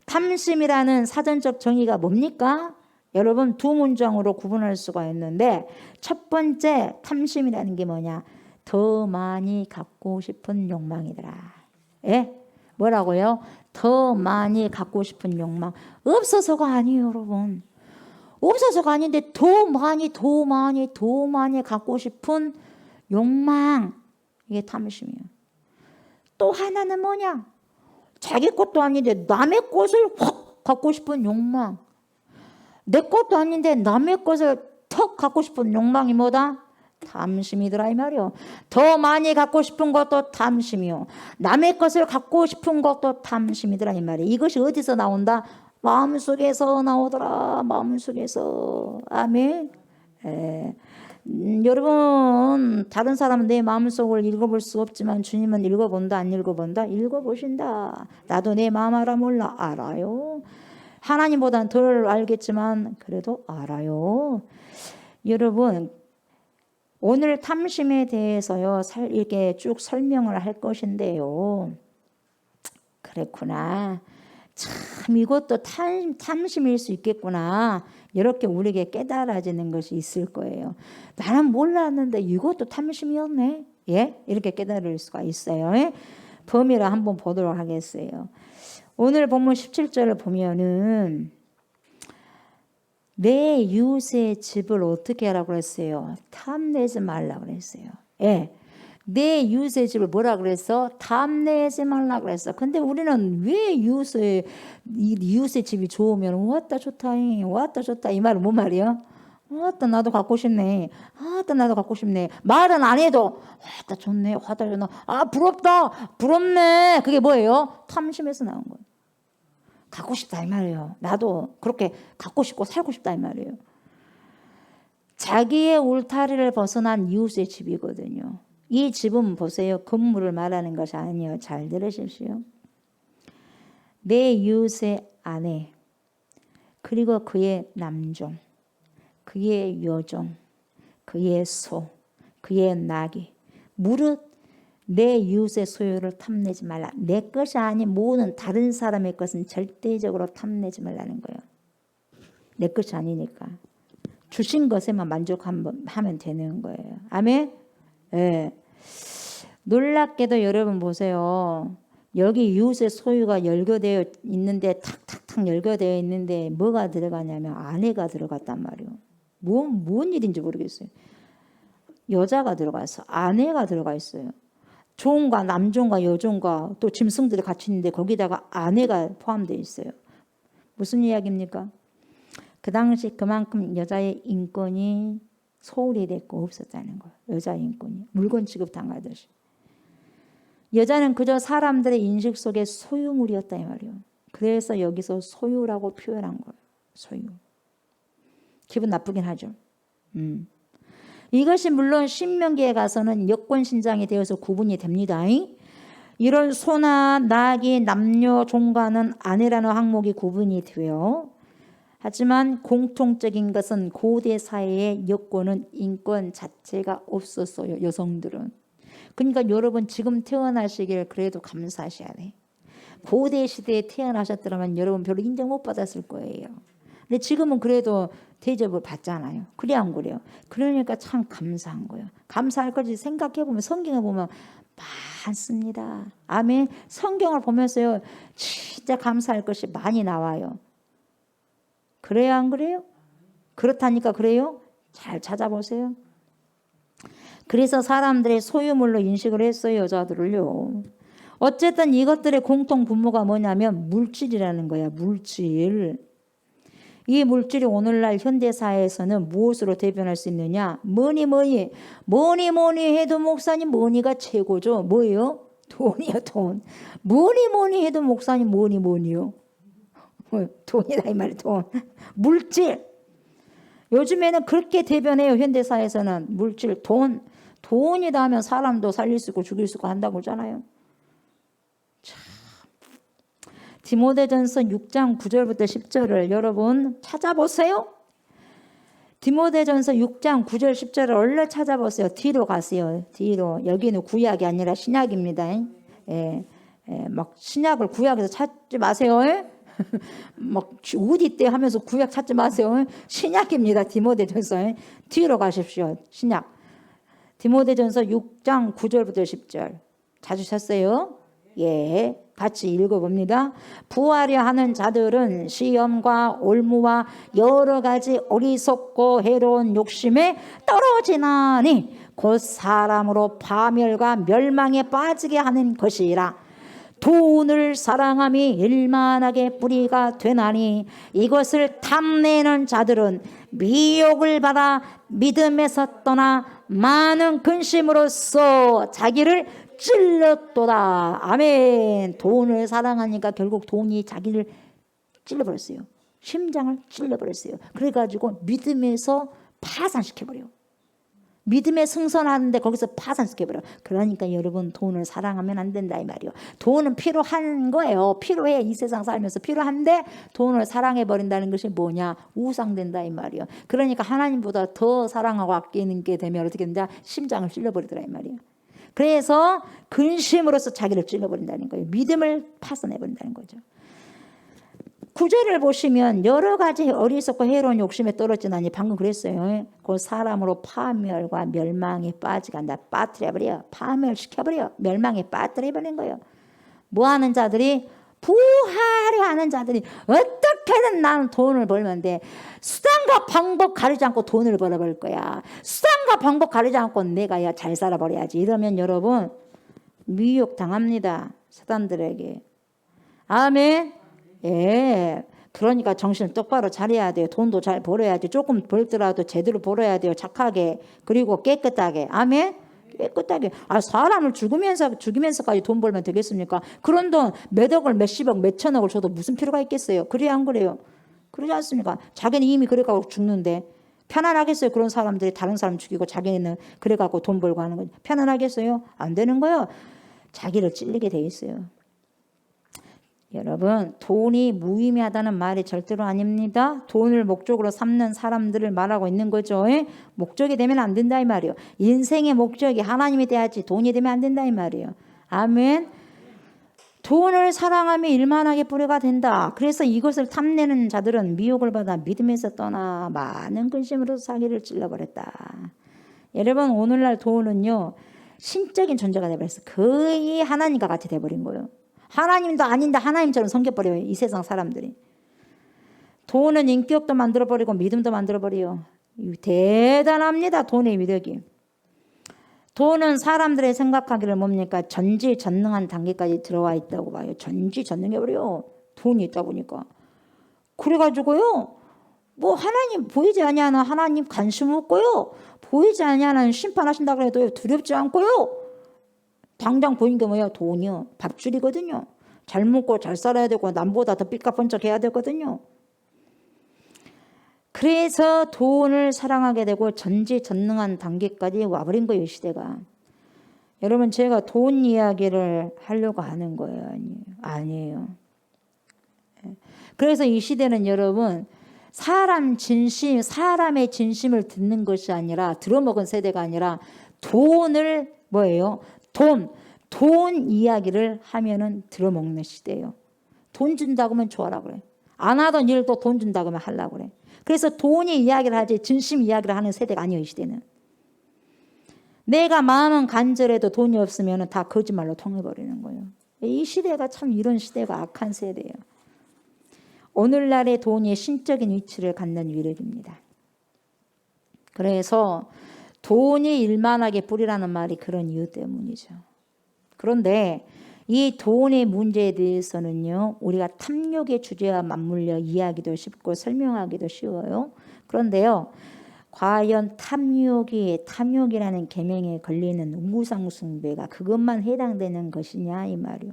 탐심이라는 사전적 정의가 뭡니까? 여러분 두 문장으로 구분할 수가 있는데 첫 번째 탐심이라는 게 뭐냐? 더 많이 갖고 싶은 욕망이더라. 예? 뭐라고요? 더 많이 갖고 싶은 욕망. 없어서가 아니에요, 여러분. 없어서가 아닌데 더 많이 갖고 싶은 욕망. 이게 탐심이에요. 또 하나는 뭐냐? 자기 것도 아닌데 남의 것을 확 갖고 싶은 욕망. 내 것도 아닌데 남의 것을 턱 갖고 싶은 욕망이 뭐다? 탐심이더라 이 말이요. 더 많이 갖고 싶은 것도 탐심이요. 남의 것을 갖고 싶은 것도 탐심이더라 이 말이에요. 이것이 어디서 나온다? 마음속에서 나오더라. 마음속에서. 아멘. 여러분 다른 사람은 내 마음속을 읽어볼 수 없지만 주님은 읽어본다 안 읽어본다? 읽어보신다. 나도 내 마음 알아 몰라? 알아요. 하나님보다는 덜 알겠지만 그래도 알아요. 여러분 오늘 탐심에 대해서요 이렇게 쭉 설명을 할 것인데요. 그랬구나. 참 이것도 탐심일 수 있겠구나. 이렇게 우리에게 깨달아지는 것이 있을 거예요. 나는 몰랐는데 이것도 탐심이었네. 예? 이렇게 깨달을 수가 있어요. 예? 범위를 한번 보도록 하겠어요. 오늘 본문 17절을 보면은 내 이웃의 집을 어떻게 하라고 그랬어요? 탐내지 말라고 그랬어요. 예. 내 이웃의 집을 뭐라 그랬어? 탐내지 말라 그랬어. 근데 우리는 왜 이웃의 집이 좋으면 왔다 좋다 이 말은 뭔 말이야? 왔다 나도 갖고 싶네. 왔다 나도 갖고 싶네. 말은 안 해도 왔다 좋네. 왔다 좋네. 아 부럽다. 부럽네. 그게 뭐예요? 탐심에서 나온 거예요. 갖고 싶다 이 말이에요. 나도 그렇게 갖고 싶고 살고 싶다 이 말이에요. 자기의 울타리를 벗어난 이웃의 집이거든요. 이 집은 보세요. 건물을 말하는 것이 아니에요. 잘 들으십시오. 내 이웃의 아내, 그리고 그의 남종, 그의 여종, 그의 소, 그의 나귀, 무릇 내 이웃의 소유를 탐내지 말라. 내 것이 아닌 모든 다른 사람의 것은 절대적으로 탐내지 말라는 거예요. 내 것이 아니니까. 주신 것에만 만족하면 되는 거예요. 아멘? 예. 놀랍게도 여러분 보세요. 여기 이웃의 소유가 열거되어 있는데 탁탁탁 열거되어 있는데 뭐가 들어가냐면 아내가 들어갔단 말이에요. 뭔 일인지 모르겠어요. 여자가 들어가서 아내가 들어가 있어요. 종과 남종과 여종과 또 짐승들이 같이 있는데 거기다가 아내가 포함되어 있어요. 무슨 이야기입니까? 그 당시 그만큼 여자의 인권이 소홀히 됐고 없었다는 거예요. 여자의 인권이 물건 취급당하듯이. 여자는 그저 사람들의 인식 속에 소유물이었다 이 말이에요. 그래서 여기서 소유라고 표현한 거예요. 소유. 기분 나쁘긴 하죠. 이것이 물론 신명기에 가서는 여권 신장이 되어서 구분이 됩니다. 이런 소나 나귀, 남녀, 종과는 아내라는 항목이 구분이 돼요. 하지만 공통적인 것은 고대 사회의 여권은 인권 자체가 없었어요. 여성들은. 그러니까 여러분 지금 태어나시길 그래도 감사하셔야 돼. 고대 시대에 태어나셨더라면 여러분 별로 인정 못 받았을 거예요. 근데 지금은 그래도 대접을 받잖아요. 그래 안 그래요? 그러니까 참 감사한 거예요. 감사할 것이 생각해보면 성경을 보면 많습니다. 아멘. 성경을 보면서요. 진짜 감사할 것이 많이 나와요. 그래요 안 그래요? 그렇다니까 그래요? 잘 찾아보세요. 그래서 사람들의 소유물로 인식을 했어요. 여자들을요. 어쨌든 이것들의 공통 분모가 뭐냐면 물질이라는 거야. 물질. 이 물질이 오늘날 현대사회에서는 무엇으로 대변할 수 있느냐? 뭐니 해도 목사님 뭐니가 최고죠. 뭐예요? 돈이요 돈. 뭐니 해도 목사님 뭐니요? 돈이다 이 말이에요. 돈. 물질. 요즘에는 그렇게 대변해요. 현대사회에서는 물질, 돈. 돈이다 하면 사람도 살릴 수 있고 죽일 수 있고 한다고 하잖아요. 참. 디모데전서 6장 9절부터 10절을 여러분 찾아보세요. 디모데전서 6장 9절 10절을 얼른 찾아보세요. 뒤로 가세요. 뒤로. 여기는 구약이 아니라 신약입니다. 막 신약을 구약에서 찾지 마세요. 막 우디 때 하면서 구약 찾지 마세요. 신약입니다. 디모데전서. 뒤로 가십시오. 신약. 디모데전서 6장 9절부터 10절. 찾으셨어요? 예, 같이 읽어봅니다. 부하려 하는 자들은 시험과 올무와 여러 가지 어리석고 해로운 욕심에 떨어지나니 곧 사람으로 파멸과 멸망에 빠지게 하는 것이라. 돈을 사랑함이 일만하게 뿌리가 되나니 이것을 탐내는 자들은 미혹을 받아 믿음에서 떠나 많은 근심으로써 자기를 찔렀도다. 아멘. 돈을 사랑하니까 결국 돈이 자기를 찔러버렸어요. 심장을 찔러버렸어요. 그래가지고 믿음에서 파산시켜버려요. 믿음에 승선하는데 거기서 파산시켜버려. 그러니까 여러분, 돈을 사랑하면 안 된다 이 말이요. 돈은 필요한 거예요. 필요해. 이 세상 살면서 필요한데 돈을 사랑해버린다는 것이 뭐냐? 우상된다 이 말이요. 그러니까 하나님보다 더 사랑하고 아끼는 게 되면 어떻게 된다? 심장을 찔러버리더라 이 말이요. 그래서 근심으로써 자기를 찔러버린다는 거예요. 믿음을 파손해버린다는 거죠. 구절을 보시면 여러 가지 어리석고 해로운 욕심에 떨어지나니 방금 그랬어요. 그 사람으로 파멸과 멸망에 빠지간다. 빠뜨려버려. 파멸시켜버려. 멸망에 빠뜨려버리는 거예요. 뭐하는 자들이? 부하려 하는 자들이 어떻게든 나는 돈을 벌면 돼. 수단과 방법 가리지 않고 돈을 벌어버릴 거야. 수단과 방법 가리지 않고 내가 잘 살아버려야지. 이러면 여러분 미혹당합니다. 사단들에게. 아멘. 예. 그러니까 정신을 똑바로 차려야 돼요. 돈도 잘 벌어야지. 조금 벌더라도 제대로 벌어야 돼요. 착하게. 그리고 깨끗하게. 아멘. 깨끗하게. 사람을 죽이면서까지 돈 벌면 되겠습니까? 그런 돈 몇억을 몇십억 몇천억을 줘도 무슨 필요가 있겠어요? 그래야 안 그래요? 그러지 않습니까? 자기는 이미 그래가지고 죽는데 편안하겠어요? 그런 사람들이 다른 사람 죽이고 자기는 그래가지고 돈 벌고 하는 거 편안하겠어요? 안 되는 거예요. 자기를 찔리게 돼 있어요. 여러분, 돈이 무의미하다는 말이 절대로 아닙니다. 돈을 목적으로 삼는 사람들을 말하고 있는 거죠. 목적이 되면 안 된다 이 말이에요. 인생의 목적이 하나님이 돼야지 돈이 되면 안 된다 이 말이에요. 아멘. 돈을 사랑하며 일만하게 뿌리가 된다. 그래서 이것을 탐내는 자들은 미혹을 받아 믿음에서 떠나 많은 근심으로 자기를 찔러버렸다. 여러분, 오늘날 돈은요 신적인 존재가 되어버렸어요. 거의 하나님과 같이 돼버린 거예요. 하나님도 아닌데 하나님처럼 섬겨버려요. 이 세상 사람들이. 돈은 인격도 만들어버리고 믿음도 만들어버려요. 대단합니다. 돈의 위력이. 돈은 사람들의 생각하기를 뭡니까? 전지전능한 단계까지 들어와 있다고 봐요. 전지전능해버려요. 돈이 있다 보니까. 그래가지고요. 뭐 하나님 보이지 아니하는 하나님 관심 없고요. 보이지 아니하는 심판하신다 그래도 두렵지 않고요. 당장 보인 게 뭐예요? 돈이요. 밥줄이거든요. 잘 먹고 잘 살아야 되고 남보다 더 삐까뻔쩍 해야 되거든요. 그래서 돈을 사랑하게 되고 전지전능한 단계까지 와버린 거예요. 시대가. 여러분, 제가 돈 이야기를 하려고 하는 거예요? 아니에요. 그래서 이 시대는 여러분 사람의 진심을 듣는 것이 아니라 들어먹은 세대가 아니라 돈을 뭐예요? 돈 이야기를 하면은 들어먹는 시대예요. 돈 준다고 하면 좋아라 그래. 안 하던 일도 돈 준다고 하면 하려고 그래. 그래서 돈이 이야기를 하지 진심 이야기를 하는 세대가 아니에요. 이 시대는. 내가 마음은 간절해도 돈이 없으면 다 거짓말로 통해버리는 거예요. 이 시대가 참 이런 시대가 악한 세대예요. 오늘날의 돈이 신적인 위치를 갖는 위력입니다. 그래서 돈이 일만하게 뿌리라는 말이 그런 이유 때문이죠. 그런데 이 돈의 문제에 대해서는요, 우리가 탐욕의 주제와 맞물려 이해하기도 쉽고 설명하기도 쉬워요. 그런데요, 과연 탐욕이라는 계명에 걸리는 우상숭배가 그것만 해당되는 것이냐 이 말이요.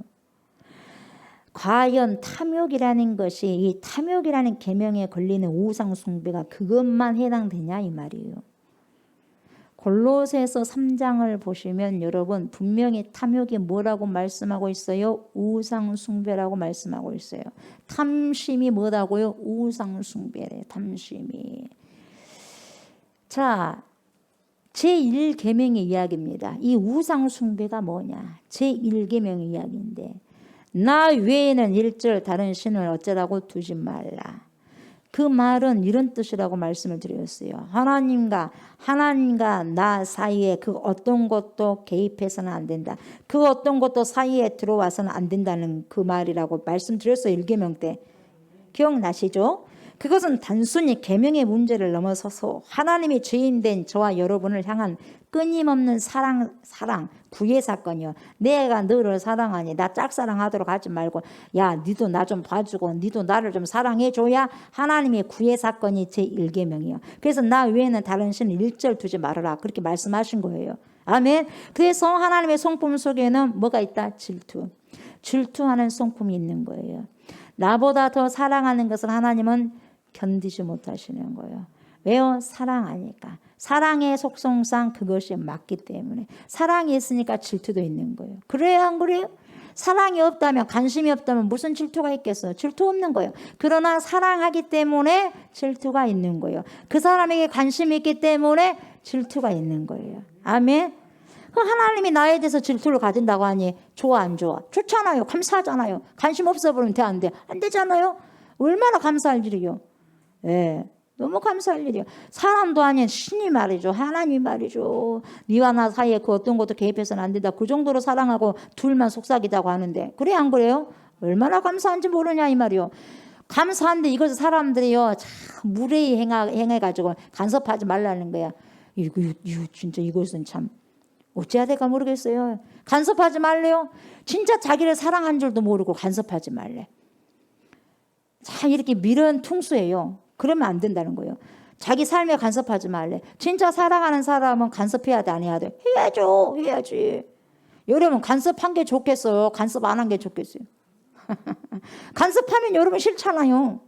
과연 탐욕이라는 것이 이 탐욕이라는 계명에 걸리는 우상숭배가 그것만 해당되냐 이 말이에요. 골로새서 3장을 보시면 여러분 분명히 탐욕이 뭐라고 말씀하고 있어요? 우상숭배라고 말씀하고 있어요. 탐심이 뭐라고요? 우상숭배래. 탐심이. 자, 제1계명의 이야기입니다. 이 우상숭배가 뭐냐? 제1계명의 이야기인데 나 외에는 일절 다른 신을 어쩌라고 두지 말라. 그 말은 이런 뜻이라고 말씀을 드렸어요. 하나님과 나 사이에 그 어떤 것도 개입해서는 안 된다. 그 어떤 것도 사이에 들어와서는 안 된다는 그 말이라고 말씀드렸어요. 1계명 때. 기억나시죠? 그것은 단순히 계명의 문제를 넘어서서 하나님이 죄인된 저와 여러분을 향한 끊임없는 사랑, 구애 사건이요. 내가 너를 사랑하니 나 짝사랑하도록 하지 말고 야 니도 나 좀 봐주고 니도 나를 좀 사랑해줘야 하나님의 구애 사건이 제1계명이요. 그래서 나 외에는 다른 신 일절 두지 말아라 그렇게 말씀하신 거예요. 아멘. 그래서 하나님의 성품 속에는 뭐가 있다? 질투하는 성품이 있는 거예요. 나보다 더 사랑하는 것을 하나님은 견디지 못하시는 거예요. 왜요? 사랑하니까. 사랑의 속성상 그것이 맞기 때문에. 사랑이 있으니까 질투도 있는 거예요. 그래요? 안 그래요? 사랑이 없다면, 관심이 없다면 무슨 질투가 있겠어요? 질투 없는 거예요. 그러나 사랑하기 때문에 질투가 있는 거예요. 그 사람에게 관심이 있기 때문에 질투가 있는 거예요. 아멘. 하나님이 나에 대해서 질투를 가진다고 하니 좋아 안 좋아? 좋잖아요. 감사하잖아요. 관심 없어 보면 돼 안 돼? 안 되잖아요. 얼마나 감사할 일이요. 예, 너무 감사할 일이요. 사람도 아닌 신이 말이죠. 하나님이 말이죠. 니와 나 사이에 그 어떤 것도 개입해서는 안 된다. 그 정도로 사랑하고 둘만 속삭이자고 하는데 그래 안 그래요? 얼마나 감사한지 모르냐 이 말이요. 감사한데 이것을 사람들이요 참 무례히 행해가지고 간섭하지 말라는 거야. 이거 진짜 이것은 참 어찌해야 될까 모르겠어요. 간섭하지 말래요. 진짜 자기를 사랑한 줄도 모르고 간섭하지 말래. 참 이렇게 미련 퉁수예요. 그러면 안 된다는 거예요. 자기 삶에 간섭하지 말래. 진짜 사랑하는 사람은 간섭해야 돼, 안 해야 돼? 해야죠. 해야지. 여러분 간섭한 게 좋겠어요? 간섭 안 한 게 좋겠어요? 간섭하면 여러분 싫잖아요.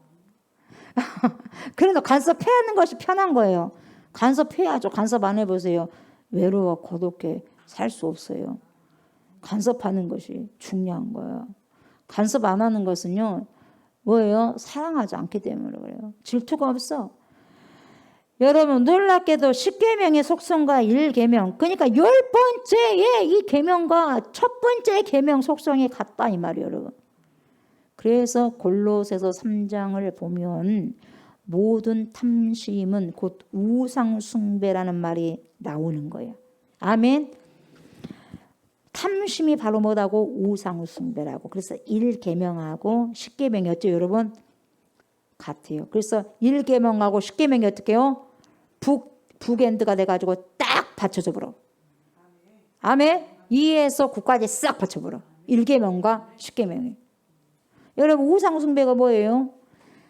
그래도 간섭해야 하는 것이 편한 거예요. 간섭해야죠. 간섭 안 해보세요. 외로워 고독해 살 수 없어요. 간섭하는 것이 중요한 거예요. 간섭 안 하는 것은요. 뭐예요? 사랑하지 않기 때문에 그래요. 질투가 없어. 여러분 놀랍게도 10계명의 속성과 1계명 그러니까 10번째의 이 계명과 첫 번째 계명 속성이 같다 이 말이에요. 여러분. 그래서 골로새서 3장을 보면 모든 탐심은 곧 우상숭배라는 말이 나오는 거예요. 아멘. 탐심이 바로 뭐라고? 우상숭배라고. 그래서 1계명하고 10계명이 어때요 여러분? 같아요. 그래서 1계명하고 10계명이 어떻게 해요? 북엔드가 돼가지고 딱 받쳐져 버려. 아멘. 2에서 9까지 싹 받쳐버려. 1계명과 10계명이. 여러분 우상숭배가 뭐예요?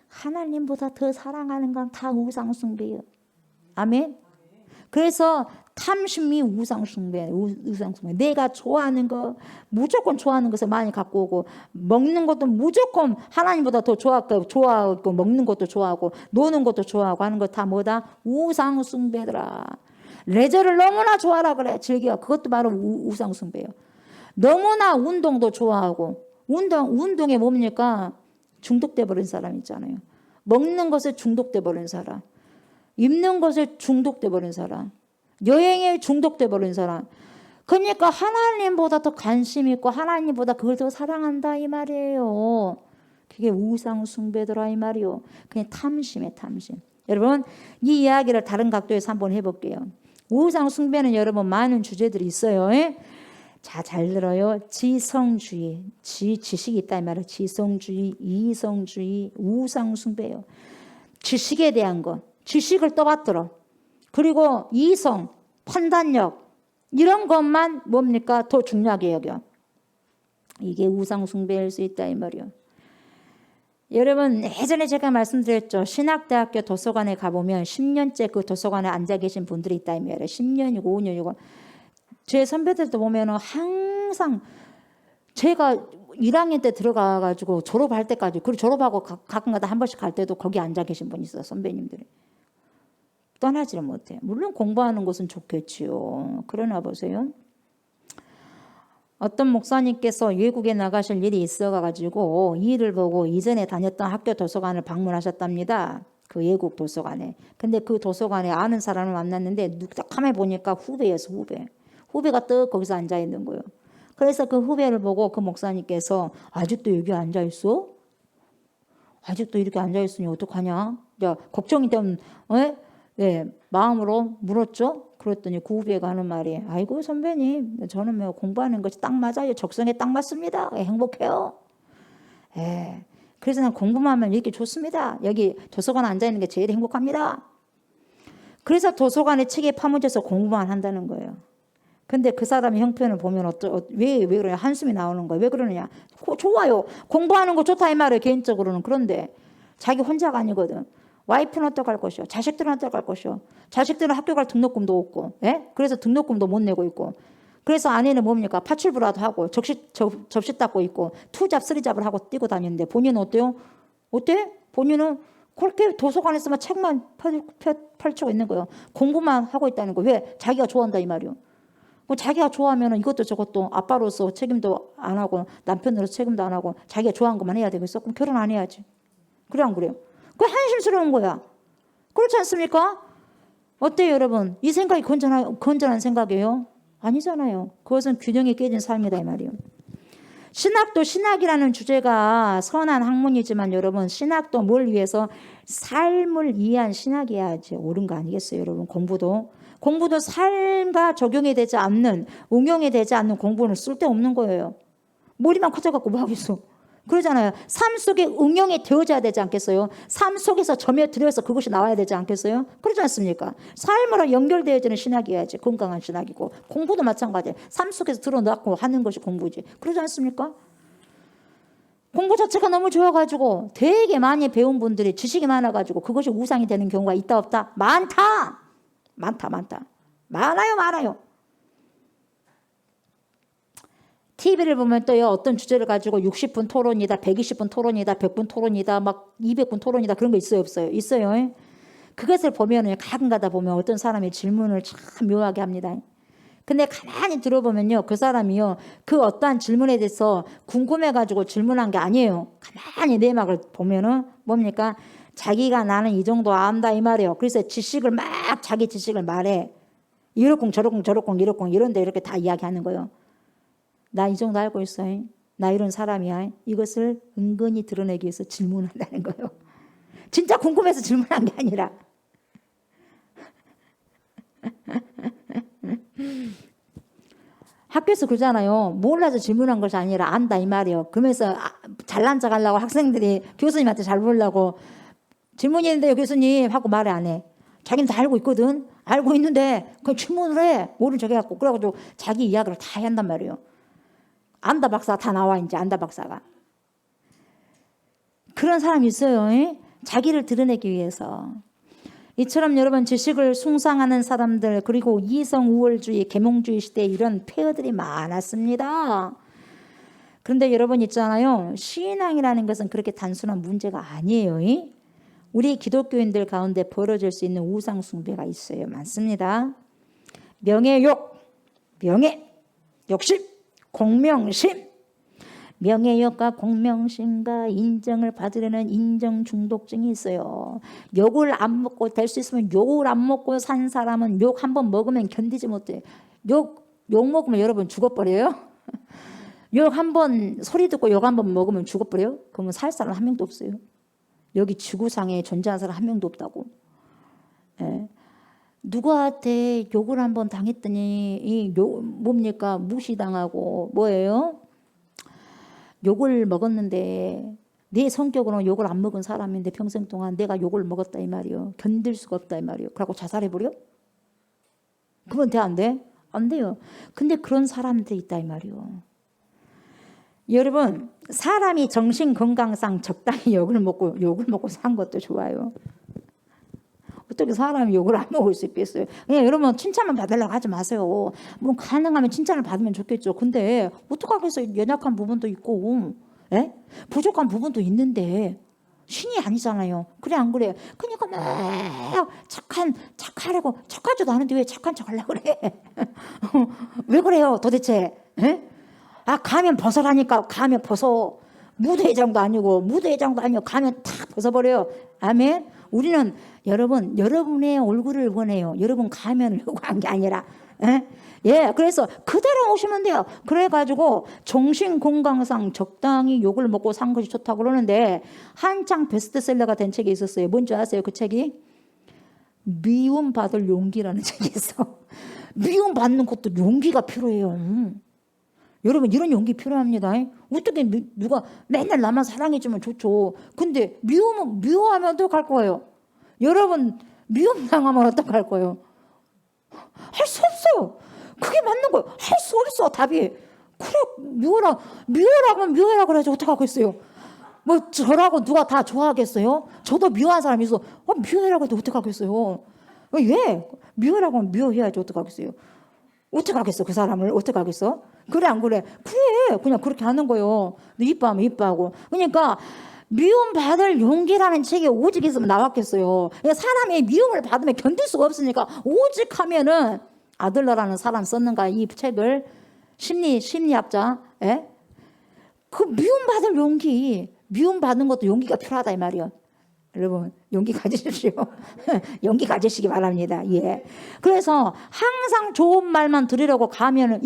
하나님보다 더 사랑하는 건 다 우상숭배예요. 아멘. 그래서 탐심이 우상숭배. 내가 좋아하는 거 무조건 좋아하는 것을 많이 갖고 오고 먹는 것도 무조건 하나님보다 더 좋아하고 먹는 것도 좋아하고 노는 것도 좋아하고 하는 거 다 뭐다? 우상숭배더라. 레저를 너무나 좋아하라 그래. 즐겨. 그것도 바로 우상숭배예요. 너무나 운동도 좋아하고 운동에 뭡니까? 중독돼 버린 사람 있잖아요. 먹는 것에 중독돼 버린 사람. 입는 것에 중독돼 버린 사람. 여행에 중독돼 버린 사람. 그러니까 하나님보다 더 관심 있고 하나님보다 그걸 더 사랑한다 이 말이에요. 그게 우상 숭배더라 이 말이요. 그냥 탐심에 탐심. 여러분 이 이야기를 다른 각도에서 한번 해볼게요. 우상 숭배는 여러분 많은 주제들이 있어요. 예? 자, 잘 들어요. 지성주의, 지식이 있다 이 말이에요. 지성주의, 이성주의, 우상 숭배예요. 지식에 대한 것, 지식을 떠받들어. 그리고 이성, 판단력 이런 것만 뭡니까? 더 중요하게 여겨. 이게 우상 숭배일 수 있다 이 말이에요. 여러분 예전에 제가 말씀드렸죠. 신학대학교 도서관에 가보면 10년째 그 도서관에 앉아 계신 분들이 있다 이 말이에요. 10년이고 5년이고. 제 선배들도 보면은 항상 제가 1학년 때 들어가가지고 졸업할 때까지 그리고 졸업하고 가끔가다 한 번씩 갈 때도 거기 앉아 계신 분이 있어요. 선배님들이. 떠나지를 못해요. 물론 공부하는 것은 좋겠지요. 그러나 보세요. 어떤 목사님께서 외국에 나가실 일이 있어가지고 이 일을 보고 이전에 다녔던 학교 도서관을 방문하셨답니다. 그 외국 도서관에. 근데 그 도서관에 아는 사람을 만났는데 가만히 보니까 후배였어. 후배가 또 거기서 앉아 있는 거예요. 그래서 그 후배를 보고 그 목사님께서 아직도 여기 앉아 있어? 아직도 이렇게 앉아있으니 어떡하냐? 야, 걱정이 되면 마음으로 물었죠. 그랬더니 그 후배가 하는 말이 아이고 선배님 저는 뭐 공부하는 것이 딱 맞아요. 적성에 딱 맞습니다. 행복해요. 그래서 난 공부만 하면 이렇게 좋습니다. 여기 도서관에 앉아있는 게 제일 행복합니다. 그래서 도서관에 책에 파묻혀서 공부만 한다는 거예요. 근데 그 사람의 형편을 보면 왜 그러냐 한숨이 나오는 거예요. 왜 그러느냐. 좋아요. 공부하는 거 좋다 이 말이에요. 개인적으로는. 그런데 자기 혼자가 아니거든. 와이프는 어떡할 것이요. 자식들은 어떡할 것이요. 자식들은 학교 갈 등록금도 없고 그래서 등록금도 못 내고 있고 그래서 아내는 뭡니까 파출부라도 하고 접시 닦고 있고 투잡 쓰리잡을 하고 뛰고 다니는데 본인은 어때요? 어때? 본인은 그렇게 도서관에서만 책만 펼치고 있는 거예요. 공부만 하고 있다는 거. 왜? 자기가 좋아한다 이 말이요. 자기가 좋아하면 이것도 저것도 아빠로서 책임도 안 하고 남편으로서 책임도 안 하고 자기가 좋아하는 것만 해야 되겠어? 그럼 결혼 안 해야지. 그래 안 그래요? 그게 한심스러운 거야. 그렇지 않습니까? 어때요 여러분? 이 생각이 건전한 생각이에요? 아니잖아요. 그것은 균형이 깨진 삶이다 이 말이에요. 신학도 신학이라는 주제가 선한 학문이지만 여러분 신학도 뭘 위해서 삶을 이해한 신학이야지 옳은 거 아니겠어요 여러분. 공부도 삶과 적용이 되지 않는 응용이 되지 않는 공부는 쓸데없는 거예요. 머리만 커져갖고 뭐 하겠어. 그러잖아요. 삶 속에 응용이 되어져야 되지 않겠어요? 삶 속에서 점여들어서 그것이 나와야 되지 않겠어요? 그러지 않습니까? 삶으로 연결되어지는 신학이어야지 건강한 신학이고 공부도 마찬가지예요. 삶 속에서 드러나고 하는 것이 공부지. 그러지 않습니까? 공부 자체가 너무 좋아가지고 되게 많이 배운 분들이 지식이 많아가지고 그것이 우상이 되는 경우가 있다 없다? 많다. 많아요. TV를 보면 또요 어떤 주제를 가지고 60분 토론이다, 120분 토론이다, 100분 토론이다, 막 200분 토론이다 그런 거 있어요 없어요? 있어요. 그것을 보면은 가끔가다 보면 어떤 사람이 질문을 참 묘하게 합니다. 근데 가만히 들어보면요 그 사람이요 그 어떠한 질문에 대해서 궁금해가지고 질문한 게 아니에요. 가만히 내막을 보면은 뭡니까? 자기가 나는 이 정도 안다 이 말이에요. 그래서 자기 지식을 말해. 이렇쿵 저렇쿵 이런데 이렇게 다 이야기하는 거예요. 나 이 정도 알고 있어. 나 이런 사람이야. 이것을 은근히 드러내기 위해서 질문한다는 거예요. 진짜 궁금해서 질문한 게 아니라. 학교에서 그러잖아요. 몰라서 질문한 것이 아니라 안다 이 말이에요. 그러면서 잘난 척 하려고 학생들이 교수님한테 잘 보려고 질문이 있는데요 교수님 하고 말을 안 해. 자기는 다 알고 있거든. 알고 있는데 그냥 질문을 해. 모른 척 해갖고 그래가지고 자기 이야기를 다 한단 말이에요. 안다 박사 다 나와 이제 안다 박사가. 그런 사람이 있어요. 자기를 드러내기 위해서. 이처럼 여러분 지식을 숭상하는 사람들 그리고 이성 우월주의 계몽주의 시대에 이런 폐허들이 많았습니다. 그런데 여러분 있잖아요. 신앙이라는 것은 그렇게 단순한 문제가 아니에요. 우리 기독교인들 가운데 벌어질 수 있는 우상 숭배가 있어요. 많습니다. 명예욕, 욕심, 공명심. 명예욕과 공명심과 인정을 받으려는 인정 중독증이 있어요. 욕을 안 먹고 될 수 있으면 욕을 안 먹고 산 사람은 욕 한 번 먹으면 견디지 못해. 욕 먹으면 여러분 죽어버려요. 욕 한 번 소리 듣고 욕 한 번 먹으면 죽어버려요. 그러면 살 사람 한 명도 없어요. 여기 지구상에 존재하는 사람 한 명도 없다고. 누구한테 욕을 한번 당했더니 뭡니까? 무시당하고 뭐예요? 욕을 먹었는데 내 성격으로는 욕을 안 먹은 사람인데 평생 동안 내가 욕을 먹었다 이 말이요. 견딜 수가 없다 이 말이요. 그러고 자살해버려? 그러면 돼 안 돼? 안 돼요. 근데 그런 사람들이 있다 이 말이요. 여러분 사람이 정신 건강상 적당히 욕을 먹고 산 것도 좋아요. 어떻게 사람이 욕을 안 먹을 수 있겠어요? 그냥 여러분 칭찬만 받으려고 하지 마세요. 물론 가능하면 칭찬을 받으면 좋겠죠. 근데 어떡하겠어요? 연약한 부분도 있고 부족한 부분도 있는데 신이 아니잖아요. 그래 안 그래? 그러니까 막 착하려고 착하지도 않은데 왜 착한 척 하려고 그래? 왜 그래요 도대체? 가면 벗으라니까. 가면 벗어. 무도회장도 아니고 가면 탁 벗어버려요. 아멘. 우리는 여러분의 얼굴을 원해요. 여러분 가면을 요구한 게 아니라 예? 예, 그래서 그대로 오시면 돼요. 그래가지고 정신 건강상 적당히 욕을 먹고 산 것이 좋다고 그러는데 한창 베스트셀러가 된 책이 있었어요. 뭔지 아세요? 그 책이? 미움받을 용기라는 책이 있어. 미움받는 것도 용기가 필요해요. 여러분 이런 용기 필요합니다. 어떻게 누가 맨날 나만 사랑해주면 좋죠. 근데 미워하면 어떡할 거예요? 여러분 미움당하면 어떡할 거예요? 할 수 없어요. 그게 맞는 거예요. 할 수 없어 답이. 그래 미워라고 그래야지 어떡하겠어요. 뭐 저라고 누가 다 좋아하겠어요? 저도 미워한 사람이 있어. 미워라고 해도 어떡하겠어요? 왜? 미워라고 하면 미워해야지 어떡하겠어요? 어떡하겠어? 그 사람을 어떡하겠어? 그래 안 그래? 그래 그냥 그렇게 하는 거예요. 이뻐하면 이뻐하고. 그러니까 미움받을 용기라는 책이 오직 있으면 나왔겠어요. 그러니까 사람이 미움을 받으면 견딜 수가 없으니까 오직 하면은 아들러라는 사람 썼는가 이 책을 심리학자 그 미움받을 용기 미움받는 것도 용기가 필요하다 이 말이요. 여러분 용기 가지십시오. 용기 가지시기 바랍니다. 예. 그래서 항상 좋은 말만 들으려고 가면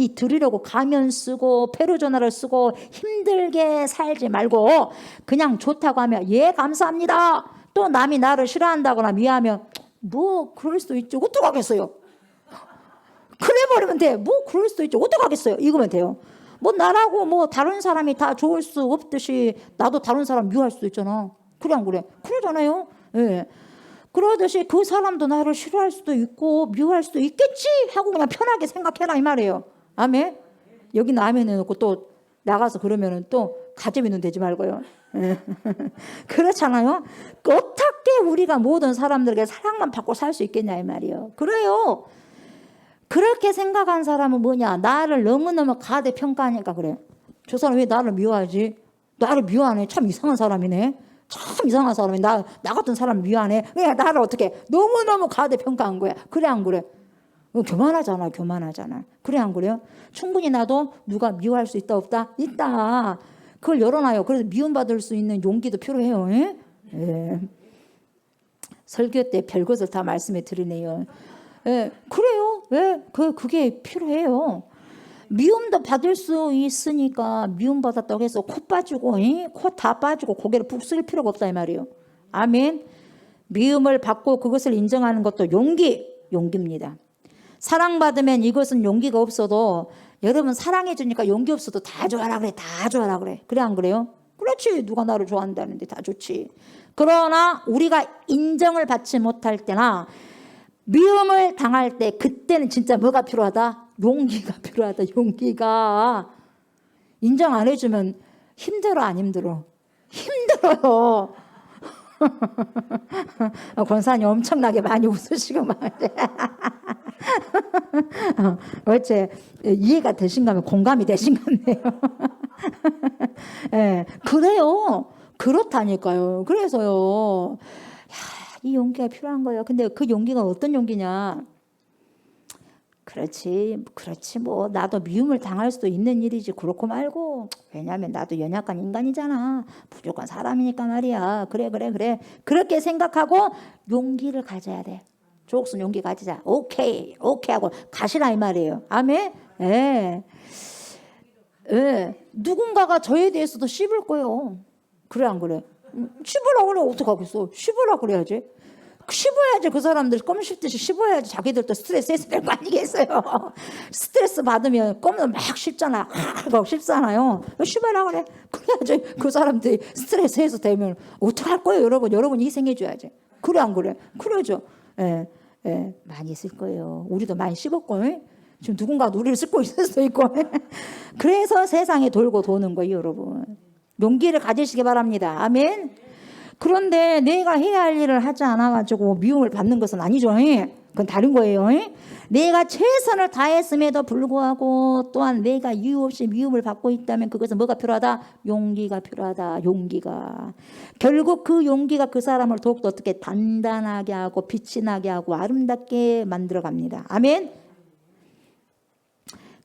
가면 쓰고 페루조나를 쓰고 힘들게 살지 말고 그냥 좋다고 하면 예 감사합니다. 또 남이 나를 싫어한다거나 미워하면 뭐 그럴 수도 있죠. 어떡하겠어요. 그래버리면 돼. 뭐 그럴 수도 있죠. 어떡하겠어요. 이거면 돼요. 뭐 나라고 뭐 다른 사람이 다 좋을 수 없듯이 나도 다른 사람 미워할 수도 있잖아. 그래 안 그래? 그러잖아요. 예. 그러듯이 그 사람도 나를 싫어할 수도 있고 미워할 수도 있겠지 하고 그냥 편하게 생각해라 이 말이에요. 아멘. 여기는 아멘 해놓고 또 나가서 그러면은 또 가재미는 되지 말고요. 예. 그렇잖아요. 어떻게 우리가 모든 사람들에게 사랑만 받고 살 수 있겠냐 이 말이에요. 그래요. 그렇게 생각한 사람은 뭐냐? 나를 너무너무 가대평가하니까 그래. 저 사람 왜 나를 미워하지? 나를 미워하네. 참 이상한 사람이네. 참 이상한 사람이 나 같은 사람 미워하네. 왜 나를 어떻게 너무너무 가대평가한 거야. 그래 안 그래? 교만하잖아. 그래 안 그래요? 충분히 나도 누가 미워할 수 있다 없다? 있다. 그걸 열어놔요. 그래서 미움받을 수 있는 용기도 필요해요. 예? 예. 설교 때 별것을 다 말씀해 드리네요. 예, 그래요. 예, 그게 필요해요. 미움도 받을 수 있으니까 미움 받았다고 해서 코 빠지고 코 다 빠지고 고개를 푹 숙일 필요가 없다 이 말이에요. 아멘. 미움을 받고 그것을 인정하는 것도 용기입니다. 사랑받으면 이것은 용기가 없어도 여러분 사랑해 주니까 용기 없어도 다 좋아라 그래. 그래 안 그래요? 그렇지. 누가 나를 좋아한다는데 다 좋지. 그러나 우리가 인정을 받지 못할 때나 미움을 당할 때 그때는 진짜 뭐가 필요하다? 용기가 필요하다. 용기가. 인정 안 해주면 힘들어 안 힘들어? 힘들어요. 권사님 엄청나게 많이 웃으시고 말이야. 어째 이해가 되신가 하면 공감이 되신가 네요. 예, 그래요. 그렇다니까요. 그래서요. 이 용기가 필요한 거예요. 근데 그 용기가 어떤 용기냐? 그렇지 뭐 나도 미움을 당할 수도 있는 일이지 그렇고 말고 왜냐하면 나도 연약한 인간이잖아. 부족한 사람이니까 말이야. 그래 그렇게 생각하고 용기를 가져야 돼. 조옥순 용기 가지자. 오케이 하고 가시라 이 말이에요. 아멘. 예. 누군가가 저에 대해서도 씹을 거예요. 그래 안 그래? 씹으라 그래 어떡하겠어? 씹으라 그래야지. 씹어야지. 그 사람들 껌 씹듯이 씹어야지. 자기들도 스트레스 해서 될 거 아니겠어요. 스트레스 받으면 껌을 막 씹잖아. 막 씹잖아요. 씹어라 그래. 그래야지. 그 사람들이 스트레스 해서 되면 어떡할 거예요 여러분. 여러분이 희생해줘야지. 그래 안 그래? 그러죠. 예, 많이 있을 거예요. 우리도 많이 씹었고 지금 누군가도 우리를 씹고 있을 수도 있고 그래서 세상에 돌고 도는 거예요 여러분. 용기를 가지시기 바랍니다. 아멘. 그런데 내가 해야 할 일을 하지 않아가지고 미움을 받는 것은 아니죠. 그건 다른 거예요. 내가 최선을 다했음에도 불구하고 또한 내가 이유 없이 미움을 받고 있다면 그것은 뭐가 필요하다? 용기가 필요하다. 용기가. 결국 그 용기가 그 사람을 더욱더 어떻게 단단하게 하고 빛이 나게 하고 아름답게 만들어 갑니다. 아멘.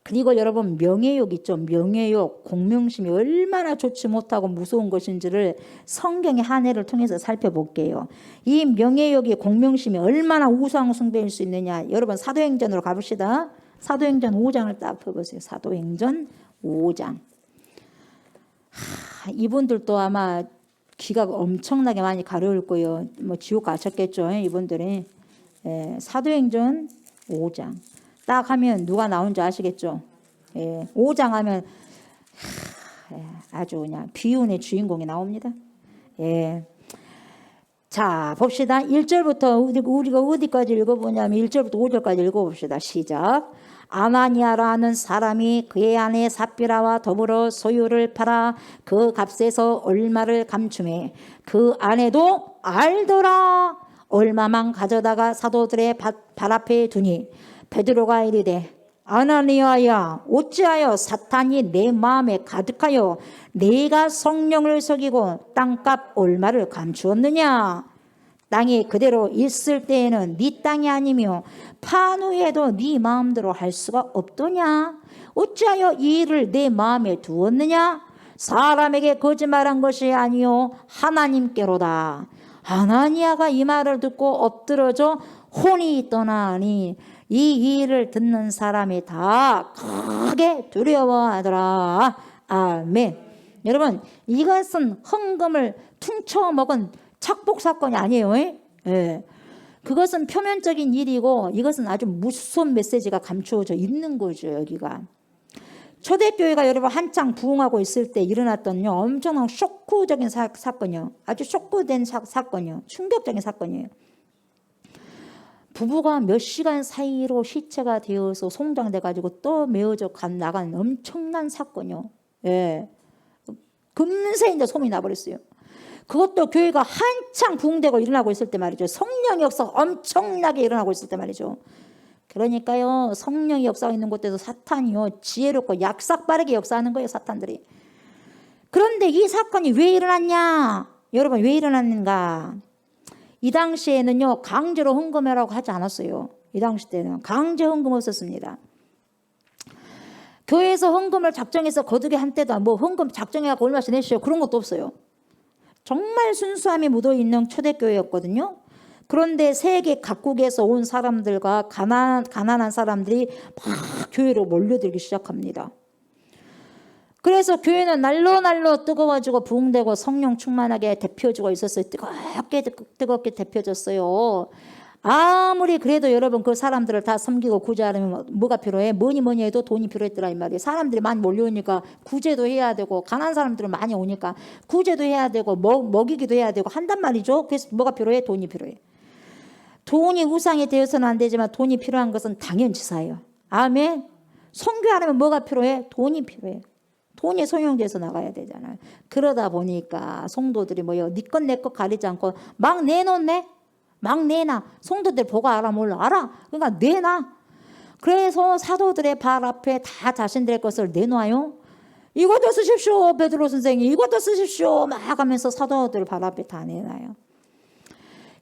그리고 여러분 명예욕 있죠. 명예욕, 공명심이 얼마나 좋지 못하고 무서운 것인지를 성경의 한 해를 통해서 살펴볼게요. 이 명예욕이 공명심이 얼마나 우상숭배일 수 있느냐. 여러분 사도행전으로 가봅시다. 사도행전 5장을 딱 펴보세요. 사도행전 5장. 이분들도 아마 귀가 엄청나게 많이 가려울 거예요. 뭐 지옥 가셨겠죠, 이분들이. 예, 사도행전 5장. 딱 하면 누가 나온지 아시겠죠? 예, 5장 하면 아주 그냥 비운의 주인공이 나옵니다. 예. 자, 봅시다. 1절부터 우리가 어디까지 읽어보냐면 1절부터 5절까지 읽어봅시다. 시작. 아나니아라는 사람이 그의 아내 삽비라와 더불어 소유를 팔아 그 값에서 얼마를 감춤해 그 아내도 알더라. 얼마만 가져다가 사도들의 발 앞에 두니 베드로가 이르되 아나니아야 어찌하여 사탄이 내 마음에 가득하여 네가 성령을 속이고 땅값 얼마를 감추었느냐. 땅이 그대로 있을 때에는 네 땅이 아니며 판 후에도 네 마음대로 할 수가 없더냐. 어찌하여 이 일을 내 마음에 두었느냐. 사람에게 거짓말한 것이 아니요 하나님께로다. 아나니아가 이 말을 듣고 엎드러져 혼이 떠나니 이 일을 듣는 사람이 다 크게 두려워하더라. 아멘. 여러분, 이것은 헌금을 퉁쳐 먹은 착복 사건이 아니에요. 예. 그것은 표면적인 일이고 이것은 아주 무서운 메시지가 감추어져 있는 거죠. 여기가 초대교회가 여러분 한창 부흥하고 있을 때 일어났던 엄청난 쇼크적인 사건이요. 아주 쇼크된 사건이요. 충격적인 사건이에요. 부부가 몇 시간 사이로 시체가 되어서 송장돼가지고 떠메어져 나간 엄청난 사건이요. 예. 금세 이제 소문이 나버렸어요. 그것도 교회가 한창 부흥되고 일어나고 있을 때 말이죠. 성령의 역사 엄청나게 일어나고 있을 때 말이죠. 그러니까요, 성령의 역사가 있는 곳에서 사탄이요, 지혜롭고 약삭빠르게 역사하는 거예요, 사탄들이. 그런데 이 사건이 왜 일어났냐? 여러분, 왜 일어났는가? 이 당시에는요, 강제로 헌금하라고 하지 않았어요. 이 당시 때는 강제 헌금 없었습니다. 교회에서 헌금을 작정해서 거두게 한 때도 뭐 헌금 작정해갖고 얼마씩 내시오 그런 것도 없어요. 정말 순수함이 묻어있는 초대교회였거든요. 그런데 세계 각국에서 온 사람들과 가난한 사람들이 막 교회로 몰려들기 시작합니다. 그래서 교회는 날로 뜨거워지고 부흥되고 성령 충만하게 데펴지고 있었어요. 뜨겁게 데펴졌어요. 아무리 그래도 여러분 그 사람들을 다 섬기고 구제하려면 뭐가 필요해? 뭐니 해도 돈이 필요했더라 이 말이에요. 사람들이 많이 몰려오니까 구제도 해야 되고 가난한 사람들은 많이 오니까 구제도 해야 되고 먹이기도 해야 되고 한단 말이죠. 그래서 뭐가 필요해? 돈이 필요해. 돈이 우상이 되어서는 안 되지만 돈이 필요한 것은 당연지사예요. 아멘. 선교하려면 뭐가 필요해? 돈이 필요해. 돈이 소용돼서 나가야 되잖아요. 그러다 보니까 성도들이 뭐요? 네 것 내 것 가리지 않고 막 내놓네. 막 내놔. 성도들 보고 알아 몰라? 알아. 그러니까 내놔. 그래서 사도들의 발 앞에 다 자신들의 것을 내놔요. 이것도 쓰십시오. 베드로 선생님. 이것도 쓰십시오. 막 하면서 사도들 발 앞에 다 내놔요.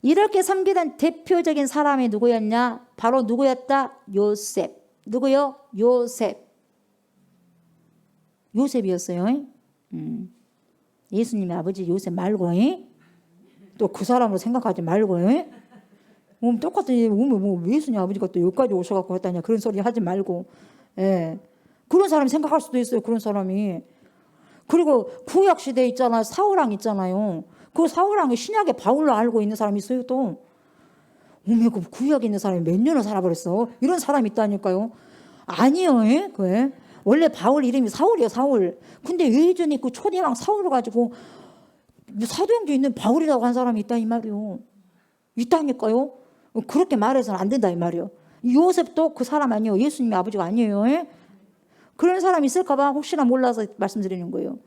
이렇게 섬기던 대표적인 사람이 누구였냐? 바로 누구였다? 요셉. 누구요? 요셉. 요셉이었어요. 예수님의 아버지 요셉 말고 또 그 사람으로 생각하지 말고 똑같은 뭐 예수님 아버지가 또 여기까지 오셔갖고 했다냐 그런 소리 하지 말고 그런 사람이 생각할 수도 있어요. 그런 사람이. 그리고 구약 시대에 있잖아 사울왕 있잖아요. 그 사울왕이 신약의 바울로 알고 있는 사람이 있어요. 또 그 구약에 있는 사람이 몇 년을 살아버렸어. 이런 사람이 있다니까요. 아니요. 그래. 원래 바울 이름이 사울이에요. 사울. 근데 예전에 그 초대왕 사울을 가지고 사도행전에 있는 바울이라고 한 사람이 있다 이 말이요. 있다니까요. 그렇게 말해서는 안 된다 이 말이요. 요셉도 그 사람 아니에요. 예수님의 아버지가 아니에요. 그런 사람이 있을까 봐 혹시나 몰라서 말씀드리는 거예요.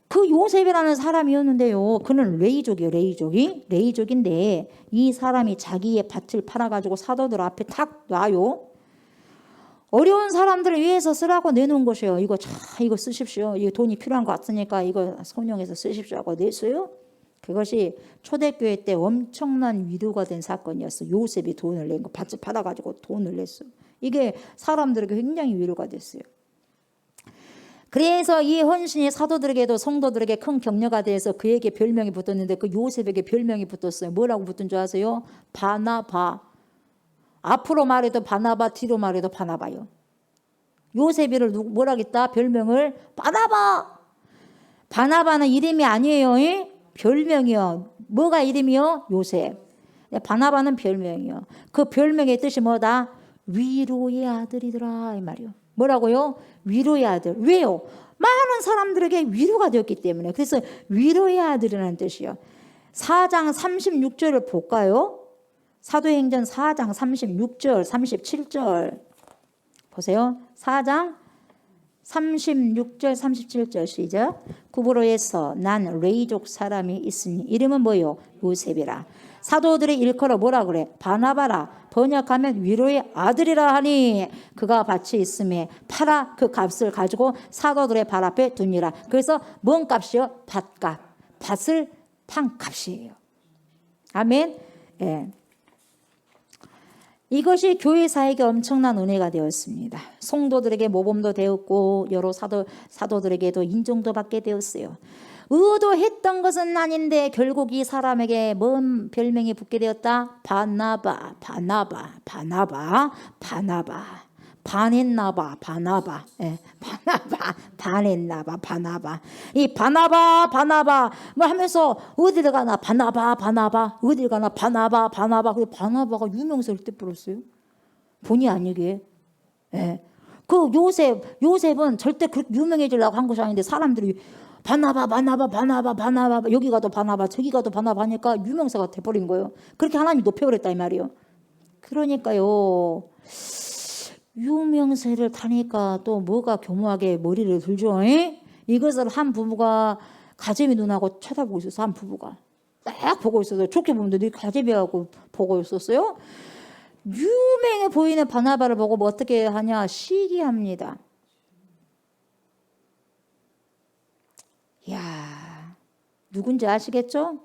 그 요셉이라는 사람이었는데요. 그는 레이족이에요. 레이족인데 이 사람이 자기의 밭을 팔아가지고 사도들 앞에 탁 놔요. 어려운 사람들을 위해서 쓰라고 내놓은 것이에요. 이거 쓰십시오. 이거 돈이 필요한 것 같으니까 이거 선용해서 쓰십시오 하고 냈어요. 그것이 초대교회 때 엄청난 위로가 된 사건이었어요. 요셉이 돈을 낸 거, 밭을 팔아가지고 돈을 냈어요. 이게 사람들에게 굉장히 위로가 됐어요. 그래서 이 헌신이 사도들에게도 성도들에게 큰 격려가 돼서 그에게 별명이 붙었는데 그 요셉에게 별명이 붙었어요. 뭐라고 붙은 줄 아세요? 바나바. 앞으로 말해도 바나바, 뒤로 말해도 바나바요. 요셉이를 뭐라겠다? 별명을 바나바. 바나바는 이름이 아니에요. 별명이요. 뭐가 이름이요? 요셉. 바나바는 별명이요. 그 별명의 뜻이 뭐다? 위로의 아들이더라 이 말이요. 뭐라고요? 위로의 아들. 왜요? 많은 사람들에게 위로가 되었기 때문에. 그래서 위로의 아들이라는 뜻이요. 4장 36절을 볼까요? 사도행전 4장 36절 37절 보세요. 4장 36절 37절 시작. 구브로에서 난 레이족 사람이 있으니 이름은 뭐요? 요셉이라. 사도들의 일컬어 뭐라 그래? 바나바라. 번역하면 위로의 아들이라 하니 그가 밭이 있음에 팔아 그 값을 가지고 사도들의 발 앞에 두니라. 그래서 뭔 값이요? 밭값. 밭을 판 값이에요. 아멘. 예. 이것이 교회사에게 엄청난 은혜가 되었습니다. 성도들에게 모범도 되었고 여러 사도들에게도 인정도 받게 되었어요. 의도했던 것은 아닌데 결국 이 사람에게 뭔 별명이 붙게 되었다? 바나바, 바나바, 바나바, 바나바. 반했나봐, 바나바. 예, 바나바, 반했나봐, 바나바. 이 바나바, 바나바, 뭐 하면서 어디를 가나 바나바, 바나바, 어디를 가나 바나바, 바나바. 그 바나바가 유명세를 떼버렸어요. 본의 아니게. 예. 그 요셉은 절대 그렇게 유명해지려고 한 것이 아닌데 사람들이 바나바, 바나바, 바나바, 바나바, 여기 가도 바나바, 저기 가도 바나바 하니까 유명세가 돼버린 거예요. 그렇게 하나님이 높여버렸다 이 말이에요. 그러니까요. 유명세를 타니까 또 뭐가 교묘하게 머리를 들죠. 이것을 한 부부가 가재미 눈하고 쳐다보고 있었어. 한 부부가 딱 보고 있었어요. 좋게 보면 네 가재미하고 보고 있었어요. 유명해 보이는 바나바를 보고 뭐 어떻게 하냐? 시기합니다. 야, 누군지 아시겠죠?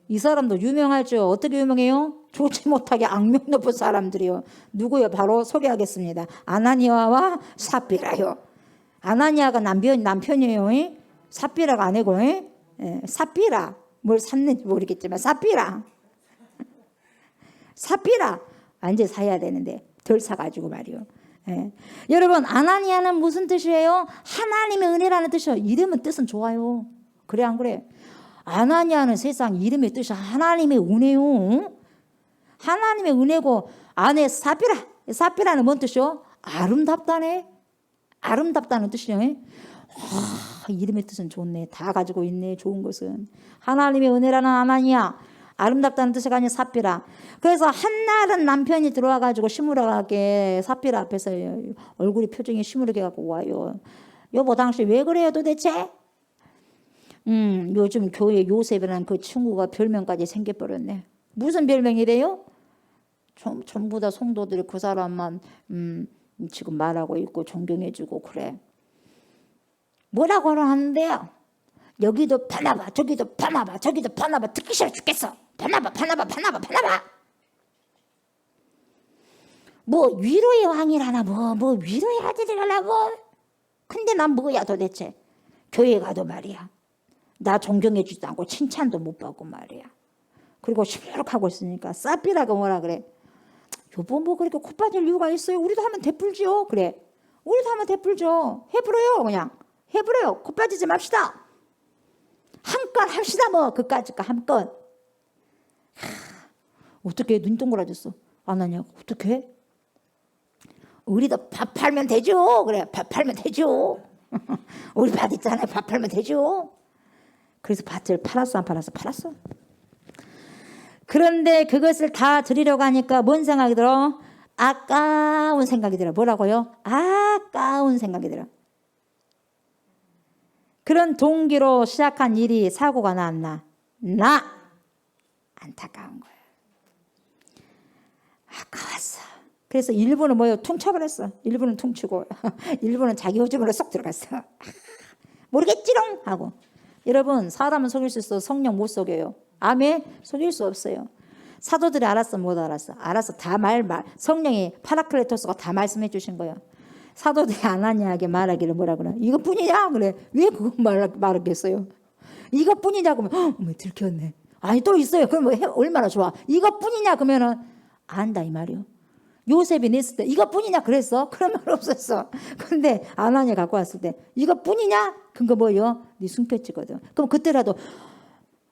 이 사람도 유명하죠. 어떻게 유명해요? 좋지 못하게 악명 높은 사람들이요. 누구요? 바로 소개하겠습니다. 아나니아와 삽비라요. 아나니아가 남편이에요. 삽비라가 아니고, 삽비라. 뭘 샀는지 모르겠지만 삽비라. 삽비라. 완전 사야 되는데 덜 사가지고 말이요. 여러분, 아나니아는 무슨 뜻이에요? 하나님의 은혜라는 뜻이에요. 이름은 뜻은 좋아요. 그래 안 그래? 아나니아는 세상 이름의 뜻이 하나님의 은혜요. 하나님의 은혜고 안에 사피라는 뭔 뜻이요? 아름답다네. 아름답다는 뜻이요. 이름의 뜻은 좋네. 다 가지고 있네. 좋은 것은 하나님의 은혜라는 아나니아. 아름답다는 뜻이 아니라 사피라. 그래서 한날은 남편이 들어와가지고 시무룩하게 사피라 앞에서 얼굴이 표정이 시무룩해 갖고 와요. 여보 당신 왜 그래요 도대체? 요즘 교회 요셉이라는 그 친구가 별명까지 생겨버렸네. 무슨 별명이래요? 전부 다 성도들이 그 사람만 지금 말하고 있고 존경해주고 그래. 뭐라고 하는데요? 여기도 바나바, 저기도 바나바, 저기도 바나바. 듣기 싫어 죽겠어. 바나바, 바나바, 바나바, 바나바. 뭐 위로의 왕이라나 뭐 위로의 아들이라고. 근데 난 뭐야 도대체. 교회 가도 말이야. 나 존경해주지도 않고 칭찬도 못 받고 말이야. 그리고 시무룩하고 있으니까 사피라가 뭐라 그래. 여보 뭐 그렇게 코 빠질 이유가 있어요. 우리도 하면 대풀지요. 그래. 우리도 하면 대풀죠. 해부려요 그냥. 해부려요. 코 빠지지 맙시다. 한 건 합시다 뭐. 그까짓 거 한 건. 어떻게 눈 동그라졌어. 안 하냐고. 어떻게? 우리도 밥 팔면 되죠. 그래. 밥 팔면 되죠. 우리 밭 있잖아요. 밥 팔면 되죠. 그래서 밭을 팔았어 안 팔았어? 팔았어. 그런데 그것을 다 드리려고 하니까 뭔 생각이 들어? 아까운 생각이 들어. 뭐라고요? 아까운 생각이 들어. 그런 동기로 시작한 일이 사고가 났나? 안타까운 거야. 아까웠어. 그래서 일부는 뭐예요? 퉁쳐버렸어. 일부는 퉁치고 일부는 자기 호집으로 쏙 들어갔어. 모르겠지롱 하고. 여러분 사람은 속일 수 있어. 성령 못 속여요. 아멘. 속일 수 없어요. 사도들이 알았어 못 알았어? 알았어. 다 성령이 파라클레토스가 다 말씀해 주신 거예요. 사도들이 아나니아에게 말하기를 뭐라 그래? 이것뿐이냐? 그래. 왜 그거 말하겠어요? 이것뿐이냐? 그러면 어머 들켰네. 아니 또 있어요. 그럼 얼마나 좋아. 이것뿐이냐? 그러면은 안다 이 말이요. 요셉이 냈을 때 이것뿐이냐 그랬어? 그런 말 없었어. 근데 아나니아 갖고 왔을 때 이것뿐이냐? 그거 뭐요? 네 숨겼지거든. 그럼 그때라도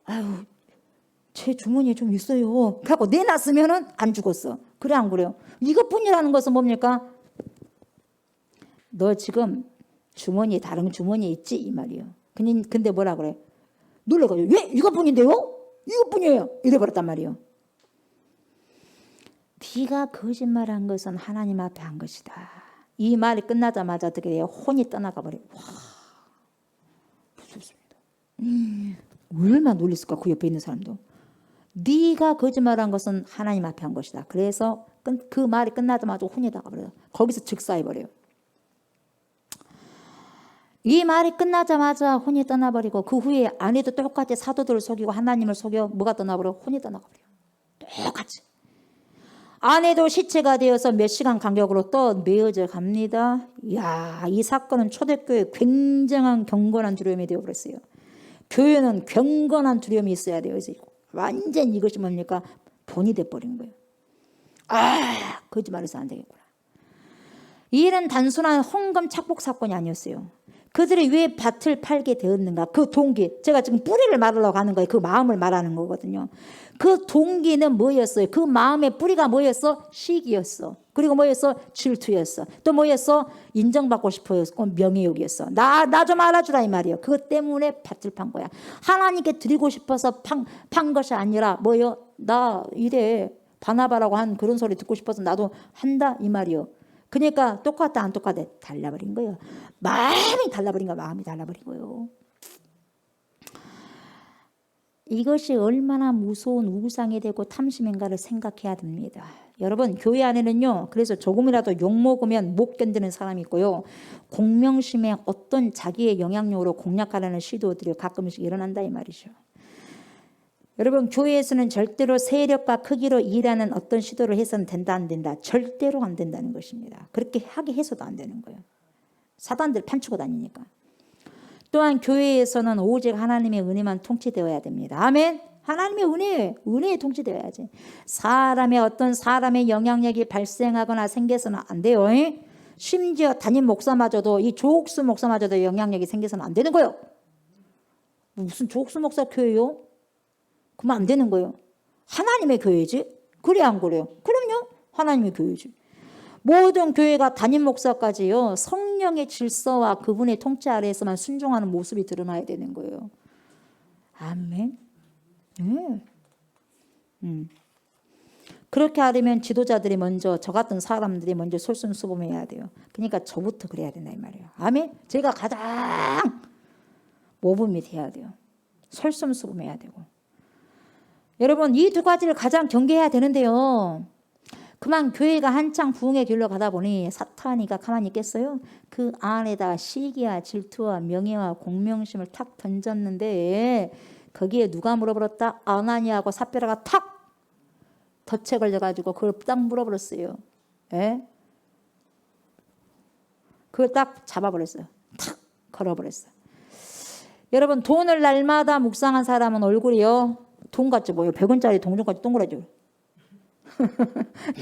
아유 제 주머니에 좀 있어요. 그래갖고 내놨으면은 안 죽었어. 그래 안 그래요? 이것뿐이라는 것은 뭡니까? 너 지금 주머니에 다른 주머니에 있지 이 말이에요. 근데 뭐라 그래? 놀래가지고 왜 이것뿐인데요? 이것뿐이에요. 이래버렸단 말이에요. 네가 거짓말한 것은 하나님 앞에 한 것이다. 이 말이 끝나자마자 어떻게 돼요? 혼이 떠나가 버려요. 와, 무섭습니다. 얼마나 놀랬을까 그 옆에 있는 사람도. 네가 거짓말한 것은 하나님 앞에 한 것이다. 그래서 그 말이 끝나자마자 혼이 나가버려요. 거기서 즉사해버려요. 이 말이 끝나자마자 혼이 떠나버리고 그 후에 아내도 똑같이 사도들을 속이고 하나님을 속여 뭐가 떠나버려? 혼이 떠나가버려요. 똑같이. 아내도 시체가 되어서 몇 시간 간격으로 또 메어져 갑니다. 이야, 이 사건은 초대교회에 굉장한 경건한 두려움이 되어버렸어요. 교회는 경건한 두려움이 있어야 돼요. 완전 이것이 뭡니까? 본이 돼버린 거예요. 아, 거짓말해서 안 되겠구나. 이 일은 단순한 헌금 착복 사건이 아니었어요. 그들이 왜 밭을 팔게 되었는가? 그 동기, 제가 지금 뿌리를 말하려고 하는 거예요. 그 마음을 말하는 거거든요. 그 동기는 뭐였어요? 그 마음의 뿌리가 뭐였어? 시기였어. 그리고 뭐였어? 질투였어. 또 뭐였어? 인정받고 싶어였고 명예욕이었어. 나 좀 알아주라 이 말이에요. 그것 때문에 밭을 판 거야. 하나님께 드리고 싶어서 판 것이 아니라 뭐요? 나 이래 바나바라고 한 그런 소리 듣고 싶어서 나도 한다 이 말이요. 그러니까 똑같다 안 똑같아? 달라버린 거예요. 마음이 달라버린 거야. 마음이 달라버린 거예요. 이것이 얼마나 무서운 우상이 되고 탐심인가를 생각해야 됩니다. 여러분 교회 안에는요. 그래서 조금이라도 욕먹으면 못 견디는 사람이 있고요. 공명심에 어떤 자기의 영향력으로 공략하려는 시도들이 가끔씩 일어난다 이 말이죠. 여러분 교회에서는 절대로 세력과 크기로 일하는 어떤 시도를 해서는 된다 안 된다. 절대로 안 된다는 것입니다. 그렇게 하게 해서도 안 되는 거예요. 사단들 판치고 다니니까. 또한 교회에서는 오직 하나님의 은혜만 통치되어야 됩니다. 아멘. 하나님의 은혜에 통치되어야지. 어떤 사람의 영향력이 발생하거나 생겨서는 안 돼요. 심지어 담임 목사마저도 이 조옥수 목사마저도 영향력이 생겨서는 안 되는 거예요. 무슨 조옥수 목사 교회요? 그러면 안 되는 거예요. 하나님의 교회지. 그래 안 그래요? 그럼요. 하나님의 교회지. 모든 교회가 담임 목사까지요. 성령의 질서와 그분의 통치 아래에서만 순종하는 모습이 드러나야 되는 거예요. 아멘. 그렇게 하려면 지도자들이 먼저 저 같은 사람들이 먼저 솔선수범해야 돼요. 그러니까 저부터 그래야 된다 이 말이에요. 아멘. 제가 가장 모범이 돼야 돼요. 솔선수범해야 되고. 여러분 이 두 가지를 가장 경계해야 되는데요. 그만 교회가 한창 부흥의 길로 가다 보니 사탄이가 가만히 있겠어요? 그 안에다 시기와 질투와 명예와 공명심을 탁 던졌는데 거기에 누가 물어버렸다? 아나니아하고 삽비라가 탁 덫에 걸려가지고 그걸 딱 물어버렸어요. 예? 그걸 딱 잡아버렸어요. 탁 걸어버렸어요. 여러분 돈을 날마다 묵상한 사람은 얼굴이요. 돈 같죠 뭐요? 100원짜리 동전까지 동그라져.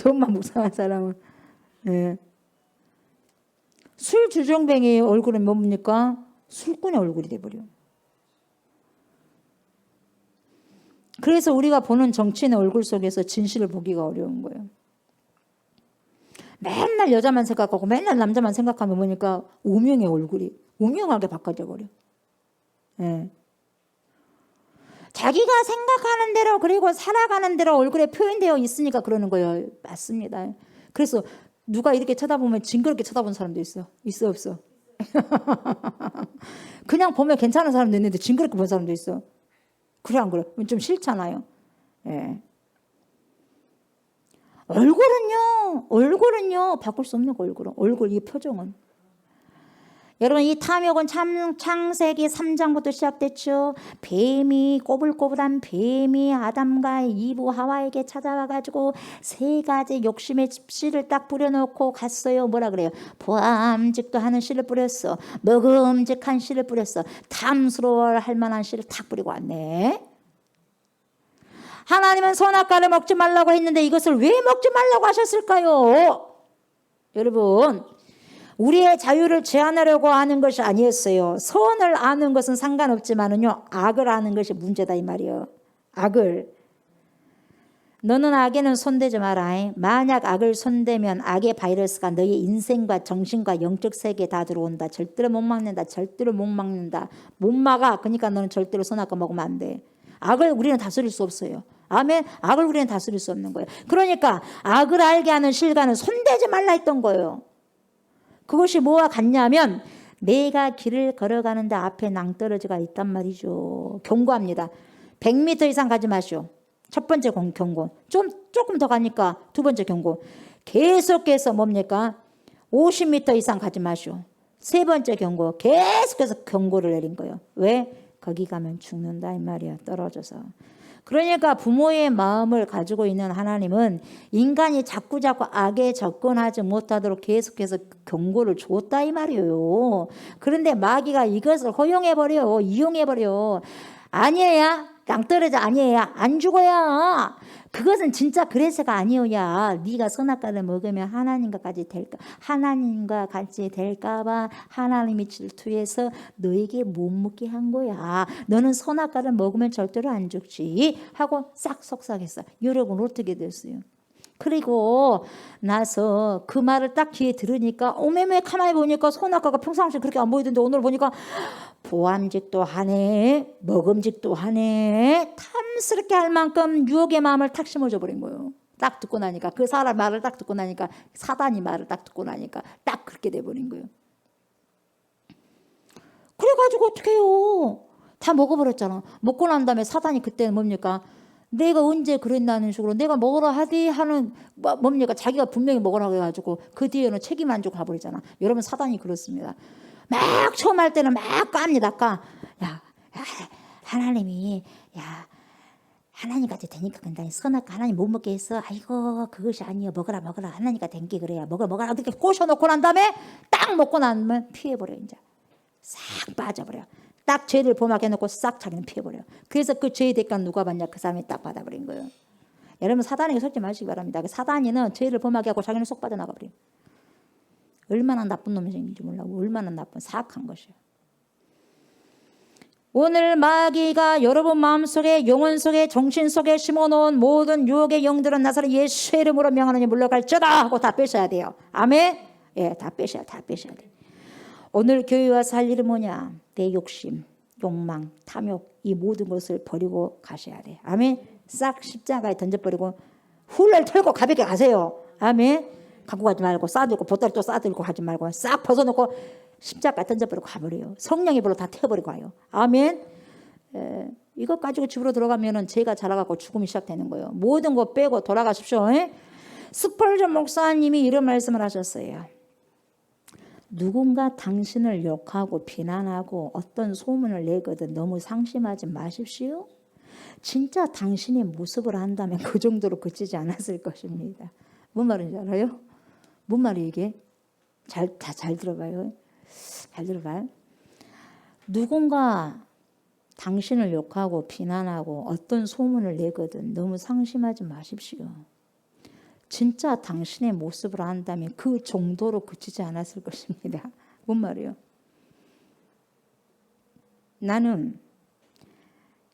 돈만 묵상한 사람은. 네. 술 주정뱅이의 얼굴은 뭡니까? 술꾼의 얼굴이 돼버려. 그래서 우리가 보는 정치인의 얼굴 속에서 진실을 보기가 어려운 거예요. 맨날 여자만 생각하고 맨날 남자만 생각하면 뭐니까 우명의 얼굴이 우명하게 바꿔져 버려. 네. 자기가 생각하는 대로 그리고 살아가는 대로 얼굴에 표현되어 있으니까 그러는 거예요. 맞습니다. 그래서 누가 이렇게 쳐다보면 징그럽게 쳐다보는 사람도 있어. 있어 없어? 그냥 보면 괜찮은 사람도 있는데 징그럽게 본 사람도 있어. 그래 안 그래? 좀 싫잖아요. 예. 얼굴은요 바꿀 수 없는 거 얼굴 이 표정은. 여러분 이 탐욕은 창세기 3장부터 시작됐죠. 뱀이 꼬불꼬불한 뱀이 아담과 이브 하와에게 찾아와가지고 세 가지 욕심의 씨를 딱 뿌려놓고 갔어요. 뭐라 그래요? 보암직도 하는 씨를 뿌렸어. 먹음직한 씨를 뿌렸어. 탐스러워할 만한 씨를 탁 뿌리고 왔네. 하나님은 선악과를 먹지 말라고 했는데 이것을 왜 먹지 말라고 하셨을까요? 여러분, 우리의 자유를 제한하려고 하는 것이 아니었어요. 선을 아는 것은 상관없지만은요, 악을 아는 것이 문제다 이 말이에요. 악을. 너는 악에는 손대지 마라. 만약 악을 손대면 악의 바이러스가 너희 인생과 정신과 영적 세계에 다 들어온다. 절대로 못 막는다. 절대로 못 막는다. 못 막아. 그러니까 너는 절대로 선악과 먹으면 안 돼. 악을 우리는 다스릴 수 없어요. 아멘. 악을 우리는 다스릴 수 없는 거예요. 그러니까 악을 알게 하는 실과는 손대지 말라 했던 거예요. 그것이 뭐와 같냐면 내가 길을 걸어가는데 앞에 낭떠러지가 있단 말이죠. 경고합니다. 100m 이상 가지 마시오. 첫 번째 경고. 조금 더 가니까 두 번째 경고. 계속해서 뭡니까? 50m 이상 가지 마시오. 세 번째 경고. 계속해서 경고를 내린 거예요. 왜? 거기 가면 죽는다 이 말이야. 떨어져서. 그러니까 부모의 마음을 가지고 있는 하나님은 인간이 자꾸 악에 접근하지 못하도록 계속해서 경고를 줬다 이 말이에요. 그런데 마귀가 이것을 허용해버려. 이용해버려. 아니에야. 낭떠러지 아니에야. 안 죽어야. 그것은 진짜 그래서가 아니오야. 네가 선악과를 먹으면 하나님과 같이 될까봐 하나님이 질투해서 너에게 못 먹게 한 거야. 너는 선악과를 먹으면 절대로 안 죽지 하고 싹 속삭였어. 여러분 어떻게 됐어요? 그리고 나서 그 말을 딱 귀에 들으니까 오매매 가만히 보니까 선악과가 평상시에 그렇게 안 보이던데 오늘 보니까 보암직도 하네, 먹음직도 하네, 탐스럽게 할 만큼 유혹의 마음을 탁 심어줘 버린 거예요. 딱 듣고 나니까 그 사람 말을 딱 듣고 나니까 사단이 말을 딱 듣고 나니까 딱 그렇게 돼버린 거예요. 그래가지고 어떻게 해요? 다 먹어버렸잖아. 먹고 난 다음에 사단이 그때는 뭡니까? 내가 언제 그랬나는 식으로 내가 먹으라 하디 하는 뭡니까? 자기가 분명히 먹으라고 해가지고 그 뒤에는 책임 안 주고 가버리잖아. 여러분 사단이 그렇습니다. 막 처음 할 때는 막 깝니다. 야, 하나님이 하나님까지 되니까 근데 선악과 하나님 못 먹게 했어. 아이고 그것이 아니여. 먹어라 하나님과 된 게 그래야 먹어라 어떻게 꼬셔놓고 난 다음에 딱 먹고 나면 피해버려. 이제 싹 빠져버려. 딱 죄를 범하게해놓고 싹 자기는 피해버려. 그래서 그 죄의 대가는 누가 받냐? 그 사람이 딱 받아버린 거예요. 여러분 사단에게 속지 마시기 바랍니다. 사단이는 죄를 범하게 하고 자기는 쏙 빠져나가버려요. 얼마나 나쁜 놈인지 몰라고 얼마나 나쁜 사악한 것이에요. 오늘 마귀가 여러분 마음속에 영혼 속에 정신 속에 심어놓은 모든 유혹의 영들은 나사렛 예수의 이름으로 명하노니 물러갈지어다 하고 다 빼셔야 돼요. 아멘. 예, 다 빼셔야 돼. 오늘 교회 와서 할 일은 뭐냐? 내 욕심, 욕망, 탐욕 이 모든 것을 버리고 가셔야 돼. 아멘. 싹 십자가에 던져버리고 훌을 털고 가볍게 가세요. 아멘. 갖고 가지 말고 싸들고 보따리 또 싸들고 가지 말고 싹 벗어놓고 십자가에 던져버리고 가버려요. 성령의 불로 다 태워버리고 가요. 아멘. 이것 가지고 집으로 들어가면은 죄가 자라가고 죽음이 시작되는 거예요. 모든 거 빼고 돌아가십시오. 스펄전 목사님이 이런 말씀을 하셨어요. 누군가 당신을 욕하고 비난하고 어떤 소문을 내거든 너무 상심하지 마십시오. 진짜 당신의 모습을 한다면 그 정도로 그치지 않았을 것입니다. 뭔 말인지 알아요? 뭔 말이 이게? 잘 들어봐요. 잘 들어봐요. 누군가 당신을 욕하고 비난하고 어떤 소문을 내거든 너무 상심하지 마십시오. 진짜 당신의 모습을 안다면 그 정도로 그치지 않았을 것입니다. 뭔 말이에요? 나는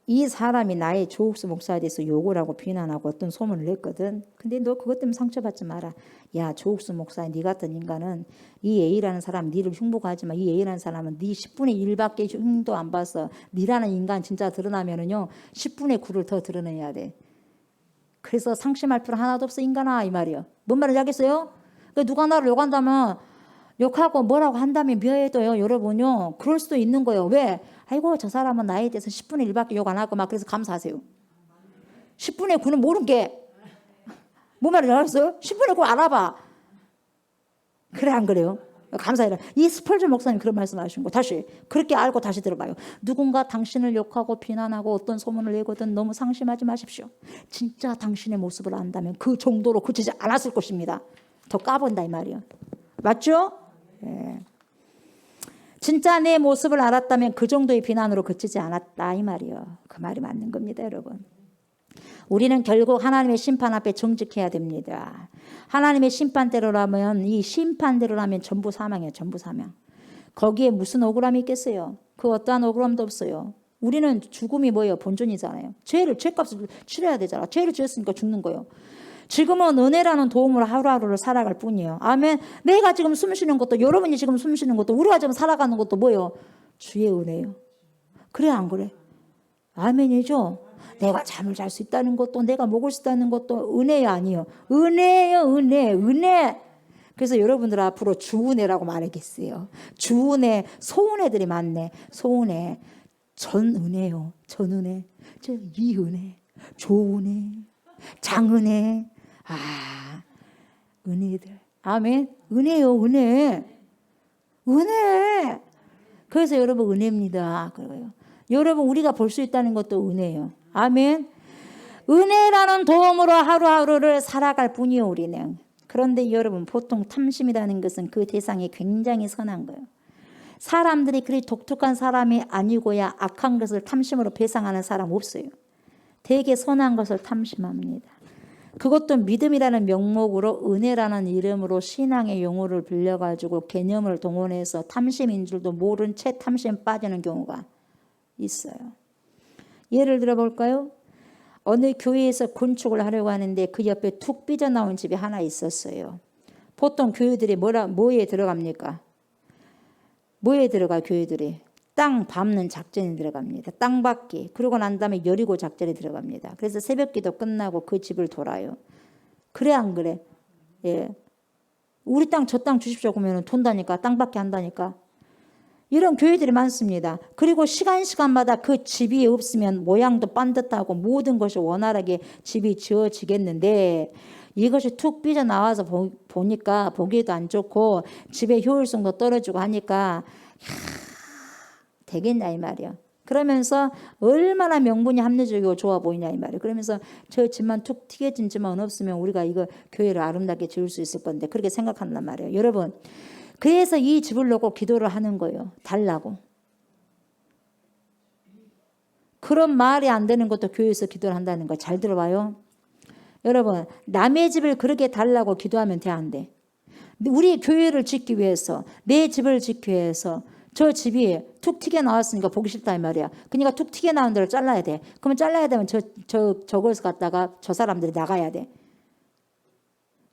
이 사람이 나의 조옥수 목사에 대해서 욕을 하고 비난하고 어떤 소문을 냈거든. 근데 너 그것 때문에 상처받지 마라. 야 조옥수 목사 네 같은 인간은 이 A라는 사람 니를 흉보하지만 이 A라는 사람은 네 10분의 1밖에 흉도 안 봤어. 니라는 인간 진짜 드러나면은요 10분의 9를 더 드러내야 돼. 그래서 상심할 필요 하나도 없어 인간아 이 말이요. 뭔 말인지 알겠어요? 누가 나를 욕한다면 욕하고 뭐라고 한다면 묘해도요 여러분요 그럴 수도 있는 거예요. 왜? 아이고 저 사람은 나에 대해서 10분의 1밖에 욕 안 하고 막 그래서 감사하세요. 10분의 9는 모르는 게 뭔 말인지 알았어요? 10분의 9 알아봐. 그래 안 그래요? 감사해라. 이 스펄전 목사님 그런 말씀하신 거 다시 그렇게 알고 다시 들어봐요. 누군가 당신을 욕하고 비난하고 어떤 소문을 내거든 너무 상심하지 마십시오. 진짜 당신의 모습을 안다면 그 정도로 그치지 않았을 것입니다. 더 까본다 이 말이요. 맞죠? 예. 진짜 내 모습을 알았다면 그 정도의 비난으로 그치지 않았다 이 말이요. 그 말이 맞는 겁니다 여러분. 우리는 결국 하나님의 심판 앞에 정직해야 됩니다. 하나님의 심판대로라면 이 심판대로라면 전부 사망이에요. 전부 사망. 거기에 무슨 억울함이 있겠어요? 그 어떠한 억울함도 없어요. 우리는 죽음이 뭐예요? 본전이잖아요. 죄값을 치러야 되잖아. 죄를 지었으니까 죽는 거예요. 지금은 은혜라는 도움으로 하루하루를 살아갈 뿐이에요. 아멘. 내가 지금 숨 쉬는 것도, 여러분이 지금 숨 쉬는 것도, 우리가 지금 살아가는 것도 뭐예요? 주의 은혜예요. 그래 안 그래? 아멘이죠. 내가 잠을 잘 수 있다는 것도, 내가 먹을 수 있다는 것도 은혜 아니에요. 은혜예요. 은혜. 그래서 여러분들 앞으로 주은혜라고 말하겠어요. 주은혜, 소은혜들이 많네. 소은혜, 전은혜요. 전은혜, 이은혜, 조은혜, 장은혜. 은혜들. 아멘. 은혜요. 은혜. 그래서 여러분 은혜입니다. 그래요. 여러분 우리가 볼 수 있다는 것도 은혜예요. 아멘. 은혜라는 도움으로 하루하루를 살아갈 뿐이요 우리는. 그런데 여러분 보통 탐심이라는 것은 그 대상이 굉장히 선한 거예요. 사람들이 그리 독특한 사람이 아니고야 악한 것을 탐심으로 배상하는 사람 없어요. 되게 선한 것을 탐심합니다. 그것도 믿음이라는 명목으로 은혜라는 이름으로 신앙의 용어를 빌려가지고 개념을 동원해서 탐심인 줄도 모른 채 탐심 빠지는 경우가 있어요. 예를 들어 볼까요? 어느 교회에서 건축을 하려고 하는데 그 옆에 툭 삐져나온 집이 하나 있었어요. 보통 교회들이 뭐에 들어갑니까? 뭐에 들어가 교회들이? 땅 밟는 작전이 들어갑니다. 땅 밟기. 그러고 난 다음에 여리고 작전이 들어갑니다. 그래서 새벽기도 끝나고 그 집을 돌아요. 그래 안 그래? 예. 우리 땅 저 땅 주십시오 그러면 돈다니까. 땅 밟기 한다니까. 이런 교회들이 많습니다. 그리고 시간마다 그 집이 없으면 모양도 반듯하고 모든 것이 원활하게 집이 지어지겠는데 이것이 툭 삐져나와서 보니까 보기에도 안 좋고 집의 효율성도 떨어지고 하니까 되겠냐 이 말이야. 그러면서 얼마나 명분이 합리적이고 좋아 보이냐 이 말이야. 그러면서 저 집만 툭 튀겨진 집만 없으면 우리가 이거 교회를 아름답게 지을 수 있을 건데 그렇게 생각한단 말이에요. 여러분 그래서 이 집을 놓고 기도를 하는 거예요. 달라고. 그런 말이 안 되는 것도 교회에서 기도를 한다는 거. 잘 들어봐요. 여러분 남의 집을 그렇게 달라고 기도하면 돼 안 돼? 우리 교회를 짓기 위해서 내 집을 짓기 위해서 저 집이 툭 튀겨 나왔으니까 보기 싫다 이 말이야. 그러니까 툭 튀겨 나온 데를 잘라야 돼. 그러면 잘라야 되면 저것을 갖다가 저 사람들이 나가야 돼.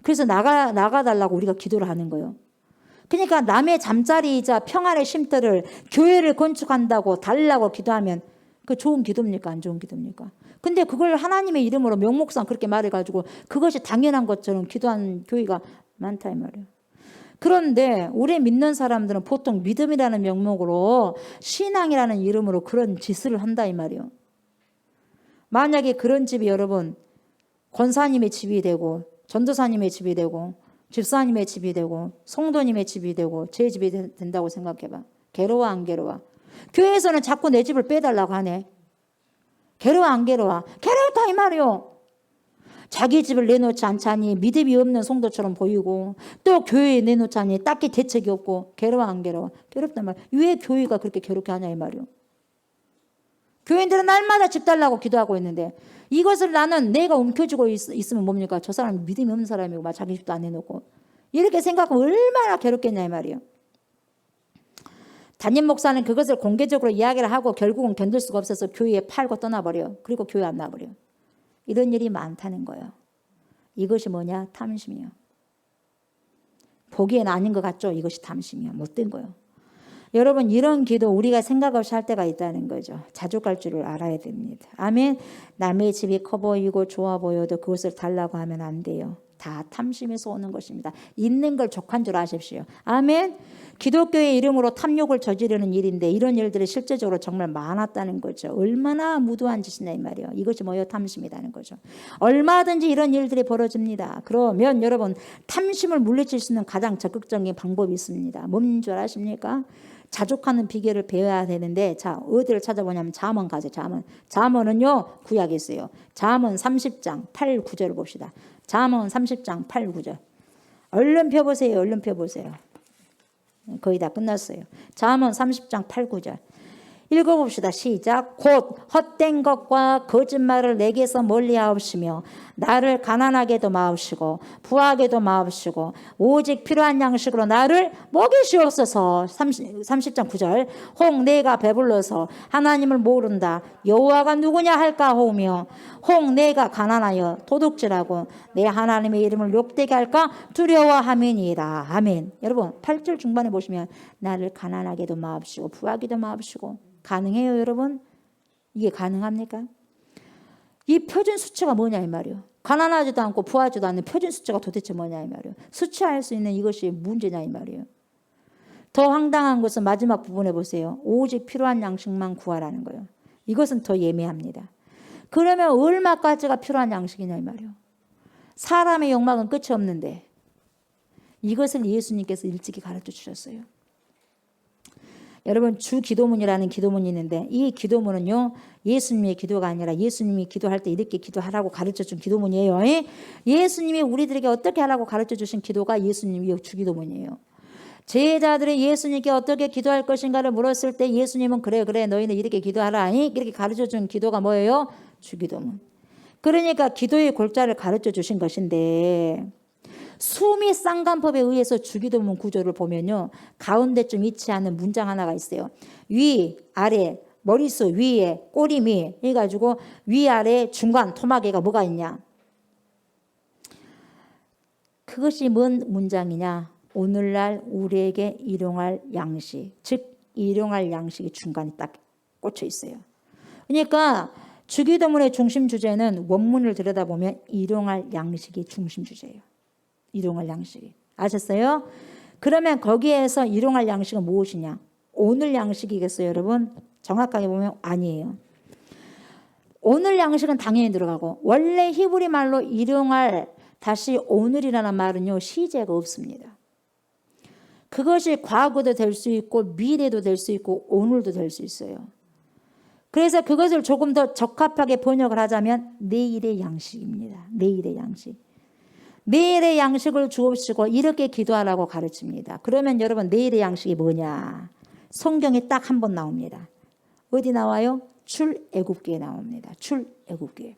그래서 나가달라고 우리가 기도를 하는 거예요. 그러니까 남의 잠자리이자 평안의 쉼터를 교회를 건축한다고 달라고 기도하면 그 좋은 기도입니까? 안 좋은 기도입니까? 근데 그걸 하나님의 이름으로 명목상 그렇게 말해가지고 그것이 당연한 것처럼 기도하는 교회가 많다 이 말이에요. 그런데 우리 믿는 사람들은 보통 믿음이라는 명목으로 신앙이라는 이름으로 그런 짓을 한다 이 말이에요. 만약에 그런 집이 여러분 권사님의 집이 되고 전도사님의 집이 되고 집사님의 집이 되고 성도님의 집이 되고 제 집이 된다고 생각해봐. 괴로워 안 괴로워? 교회에서는 자꾸 내 집을 빼달라고 하네. 괴로워 안 괴로워? 괴롭다 이 말이요. 자기 집을 내놓지 않자니 믿음이 없는 성도처럼 보이고 또 교회에 내놓자니 딱히 대책이 없고 괴로워 안 괴로워? 괴롭단 말이야. 왜 교회가 그렇게 괴롭게 하냐 이 말이요. 교인들은 날마다 집 달라고 기도하고 있는데 이것을 나는 내가 움켜쥐고 있으면 뭡니까? 저 사람이 믿음이 없는 사람이고 막 자기 집도 안 해놓고 이렇게 생각하면 얼마나 괴롭겠냐 이 말이에요. 담임 목사는 그것을 공개적으로 이야기를 하고 결국은 견딜 수가 없어서 교회에 팔고 떠나버려요. 그리고 교회 안 나버려요. 이런 일이 많다는 거예요. 이것이 뭐냐? 탐심이요. 보기엔 아닌 것 같죠? 이것이 탐심이요. 못된 거예요. 여러분 이런 기도 우리가 생각 없이 할 때가 있다는 거죠. 자족할 줄을 알아야 됩니다. 아멘. 남의 집이 커 보이고 좋아 보여도 그것을 달라고 하면 안 돼요. 다 탐심에서 오는 것입니다. 있는 걸 족한 줄 아십시오. 아멘. 기독교의 이름으로 탐욕을 저지르는 일인데 이런 일들이 실제적으로 정말 많았다는 거죠. 얼마나 무도한 짓이냐 이 말이에요. 이것이 뭐예요? 탐심이라는 거죠. 얼마든지 이런 일들이 벌어집니다. 그러면 여러분 탐심을 물리칠 수 있는 가장 적극적인 방법이 있습니다. 뭔 줄 아십니까? 자족하는 비결을 배워야 되는데 자 어디를 찾아보냐면 잠언 가세요. 잠언은요 구약에 있어요. 잠언 30장 8, 9절을 봅시다. 잠언 30장 8, 9절 얼른 펴보세요. 얼른 펴보세요. 거의 다 끝났어요. 잠언 30장 8, 9절 읽어봅시다. 시작. 곧 헛된 것과 거짓말을 내게서 멀리하옵시며 나를 가난하게도 마옵시고 부하게도 마옵시고 오직 필요한 양식으로 나를 먹이시옵소서. 30장 9절. 혹 내가 배불러서 하나님을 모른다 여호와가 누구냐 할까 하오며 혹 내가 가난하여 도둑질하고 내 하나님의 이름을 욕되게 할까 두려워함이니이다. 아멘. 여러분 8절 중반에 보시면 나를 가난하게도 마옵시고 부하게도 마옵시고. 가능해요, 여러분? 이게 가능합니까? 이 표준 수치가 뭐냐 이 말이에요. 가난하지도 않고 부하지도 않는 표준 수치가 도대체 뭐냐 이 말이에요. 수치할 수 있는 이것이 문제냐 이 말이에요. 더 황당한 것은 마지막 부분에 보세요. 오직 필요한 양식만 구하라는 거예요. 이것은 더 예매합니다. 그러면 얼마까지가 필요한 양식이냐 이 말이에요. 사람의 욕망은 끝이 없는데 이것을 예수님께서 일찍이 가르쳐 주셨어요. 여러분 주 기도문이라는 기도문이 있는데 이 기도문은요 예수님의 기도가 아니라 예수님이 기도할 때 이렇게 기도하라고 가르쳐준 기도문이에요. 예수님이 우리들에게 어떻게 하라고 가르쳐주신 기도가 예수님의 주 기도문이에요. 제자들이 예수님께 어떻게 기도할 것인가를 물었을 때 예수님은 그래 너희는 이렇게 기도하라 이렇게 가르쳐준 기도가 뭐예요? 주 기도문. 그러니까 기도의 골자를 가르쳐주신 것인데 수미 쌍관법에 의해서 주기도문 구조를 보면요. 가운데쯤 위치하는 문장 하나가 있어요. 위, 아래, 머릿속 위에, 꼬리미 해가지고 위아래 중간 토막에가 뭐가 있냐. 그것이 뭔 문장이냐. 오늘날 우리에게 일용할 양식, 즉 일용할 양식이 중간에 딱 꽂혀 있어요. 그러니까 주기도문의 중심 주제는 원문을 들여다보면 일용할 양식이 중심 주제예요. 일용할 양식이. 아셨어요? 그러면 거기에서 일용할 양식은 무엇이냐? 오늘 양식이겠어요, 여러분? 정확하게 보면 아니에요. 오늘 양식은 당연히 들어가고 원래 히브리 말로 일용할 다시 오늘이라는 말은요. 시제가 없습니다. 그것이 과거도 될 수 있고 미래도 될 수 있고 오늘도 될 수 있어요. 그래서 그것을 조금 더 적합하게 번역을 하자면 내일의 양식입니다. 내일의 양식. 내일의 양식을 주옵시고 이렇게 기도하라고 가르칩니다. 그러면 여러분 내일의 양식이 뭐냐? 성경에 딱 한 번 나옵니다. 어디 나와요? 출애굽기에 나옵니다. 출애굽기에.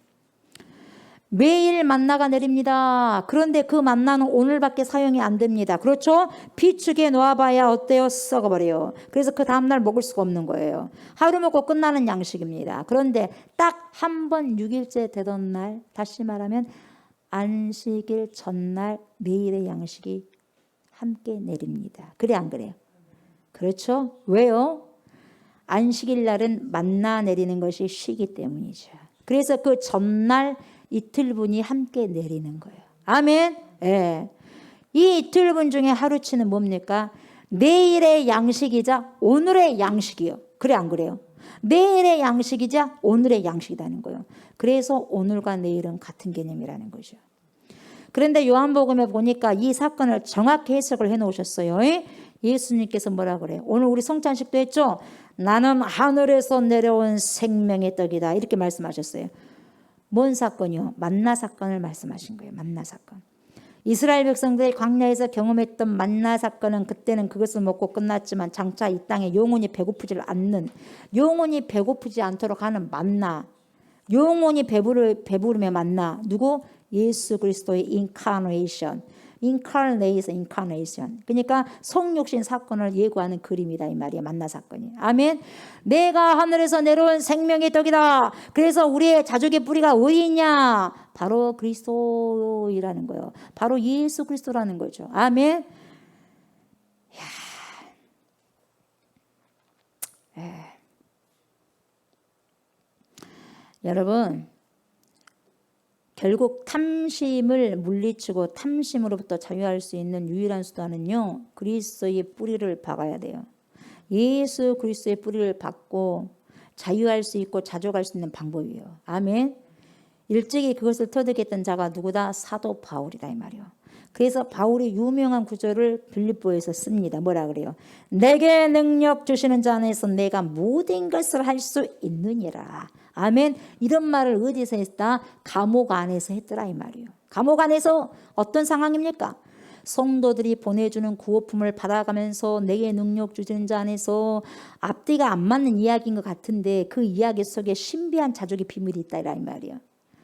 매일 만나가 내립니다. 그런데 그 만나는 오늘밖에 사용이 안 됩니다. 그렇죠? 비축에 놓아봐야 어때요? 썩어버려요. 그래서 그 다음날 먹을 수가 없는 거예요. 하루 먹고 끝나는 양식입니다. 그런데 딱 한 번 6일째 되던 날, 다시 말하면 안식일 전날 매일의 양식이 함께 내립니다. 그래 안 그래요? 그렇죠? 왜요? 안식일 날은 만나 내리는 것이 쉬기 때문이죠. 그래서 그 전날 이틀분이 함께 내리는 거예요. 아멘. 예. 이 이틀분 중에 하루치는 뭡니까? 내일의 양식이자 오늘의 양식이요. 그래 안 그래요? 내일의 양식이자 오늘의 양식이라는 거예요. 그래서 오늘과 내일은 같은 개념이라는 거죠. 그런데 요한복음에 보니까 이 사건을 정확히 해석을 해놓으셨어요. 예수님께서 뭐라 그래요? 오늘 우리 성찬식도 했죠? 나는 하늘에서 내려온 생명의 떡이다. 이렇게 말씀하셨어요. 뭔 사건이요? 만나 사건을 말씀하신 거예요. 만나 사건. 이스라엘 백성들이 광야에서 경험했던 만나 사건은 그때는 그것을 먹고 끝났지만 장차 이 땅에 영원히 배고프지 않도록 하는 만나. 영원히 배부르며 만나. 누구? 예수 그리스도의 인카네이션. 인카네이션. 그러니까 성육신 사건을 예고하는 그림이다 이 말이에요. 만나 사건이. 아멘. 내가 하늘에서 내려온 생명의 떡이다. 그래서 우리의 자족의 뿌리가 어디 있냐? 바로 그리스도이라는 거예요. 바로 예수 그리스도라는 거죠. 아멘. 여러분 결국 탐심을 물리치고 탐심으로부터 자유할 수 있는 유일한 수단은요. 그리스도의 뿌리를 박아야 돼요. 예수 그리스도의 뿌리를 박고 자유할 수 있고 자족할 수 있는 방법이에요. 아멘. 일찍이 그것을 터득했던 자가 누구다? 사도 바울이다 이 말이에요. 그래서 바울이 유명한 구절을 빌립보에서 씁니다. 뭐라 그래요? 내게 능력 주시는 자 안에서 내가 모든 것을 할 수 있느니라. 아멘. 이런 말을 어디서 했다? 감옥 안에서 했더라 이 말이에요. 감옥 안에서 어떤 상황입니까? 성도들이 보내주는 구호품을 받아가면서 내게 능력 주시는 자 안에서 앞뒤가 안 맞는 이야기인 것 같은데 그 이야기 속에 신비한 자족의 비밀이 있다 이 말이야.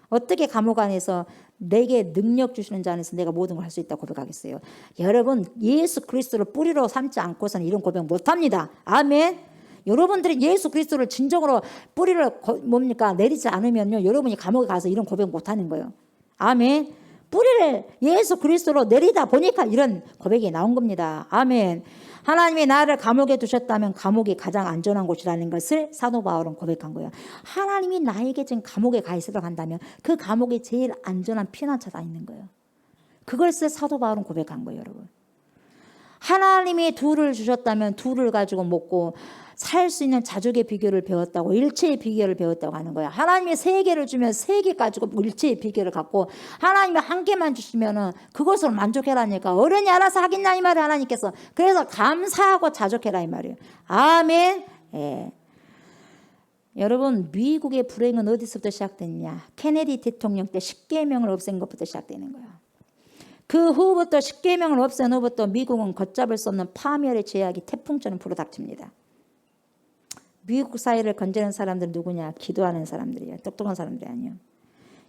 어떻게 감옥 안에서 내게 능력 주시는 자 안에서 내가 모든 걸 할 수 있다고 고백하겠어요? 여러분 예수 그리스도를 뿌리로 삼지 않고서는 이런 고백 못합니다. 아멘. 여러분들이 예수 그리스도를 진정으로 뿌리를 내리지 않으면요 여러분이 감옥에 가서 이런 고백 못하는 거예요. 아멘. 뿌리를 예수 그리스도로 내리다 보니까 이런 고백이 나온 겁니다. 아멘. 하나님이 나를 감옥에 두셨다면 감옥이 가장 안전한 곳이라는 것을 사도 바울은 고백한 거예요. 하나님이 나에게 지금 감옥에 가 있으라고 한다면 그 감옥이 제일 안전한 피난처가 있는 거예요. 그것을 사도 바울은 고백한 거예요, 여러분. 하나님이 둘을 주셨다면 둘을 가지고 먹고 살 수 있는 자족의 비결을 배웠다고, 일체의 비결을 배웠다고 하는 거야. 하나님이 세 개를 주면 세 개 가지고 일체의 비결을 갖고, 하나님이 한 개만 주시면은 그것으로 만족해라니까. 어른이 알아서 하겠냐 이 말이에요, 하나님께서. 그래서 감사하고 자족해라 이 말이에요. 아멘. 예. 여러분, 미국의 불행은 어디서부터 시작됐냐? 케네디 대통령 때 10계명을 없앤 것부터 시작되는 거야. 그 후부터 10계명을 없앤 후부터 미국은 걷잡을 수 없는 파멸의 제약이 태풍처럼 불어닥칩니다. 미국 사회를 건지는 사람들은 누구냐? 기도하는 사람들이야. 똑똑한 사람들이 아니에요.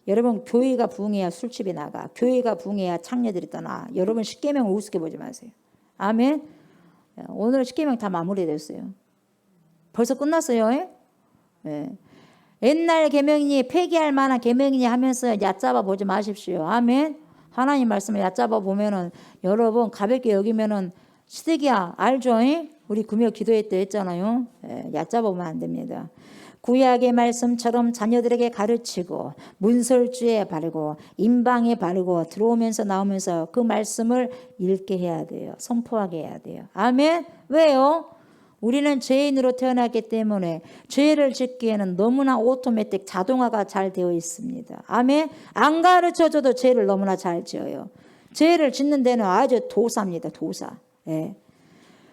여러분, 교회가 부흥해야 술집이 나가. 교회가 부흥해야 창녀들이 떠나. 여러분 10계명을 우습게 보지 마세요. 아멘. 오늘 10계명 다 마무리됐어요. 벌써 끝났어요. 예. 옛날 계명이니 폐기할 만한 계명이니 하면서 얕잡아 보지 마십시오. 아멘. 하나님 말씀을 얕잡아 보면은 여러분 가볍게 여기면은 시댁이야 알죠? 우리 금요 기도회 때 했잖아요. 얕잡아 보면 안 됩니다. 구약의 말씀처럼 자녀들에게 가르치고 문설주에 바르고 임방에 바르고 들어오면서 나오면서 그 말씀을 읽게 해야 돼요. 선포하게 해야 돼요. 아멘. 왜요? 우리는 죄인으로 태어났기 때문에 죄를 짓기에는 너무나 오토매틱 자동화가 잘 되어 있습니다. 아멘. 안 가르쳐줘도 죄를 너무나 잘 지어요. 죄를 짓는 데는 아주 도사입니다. 도사. 예.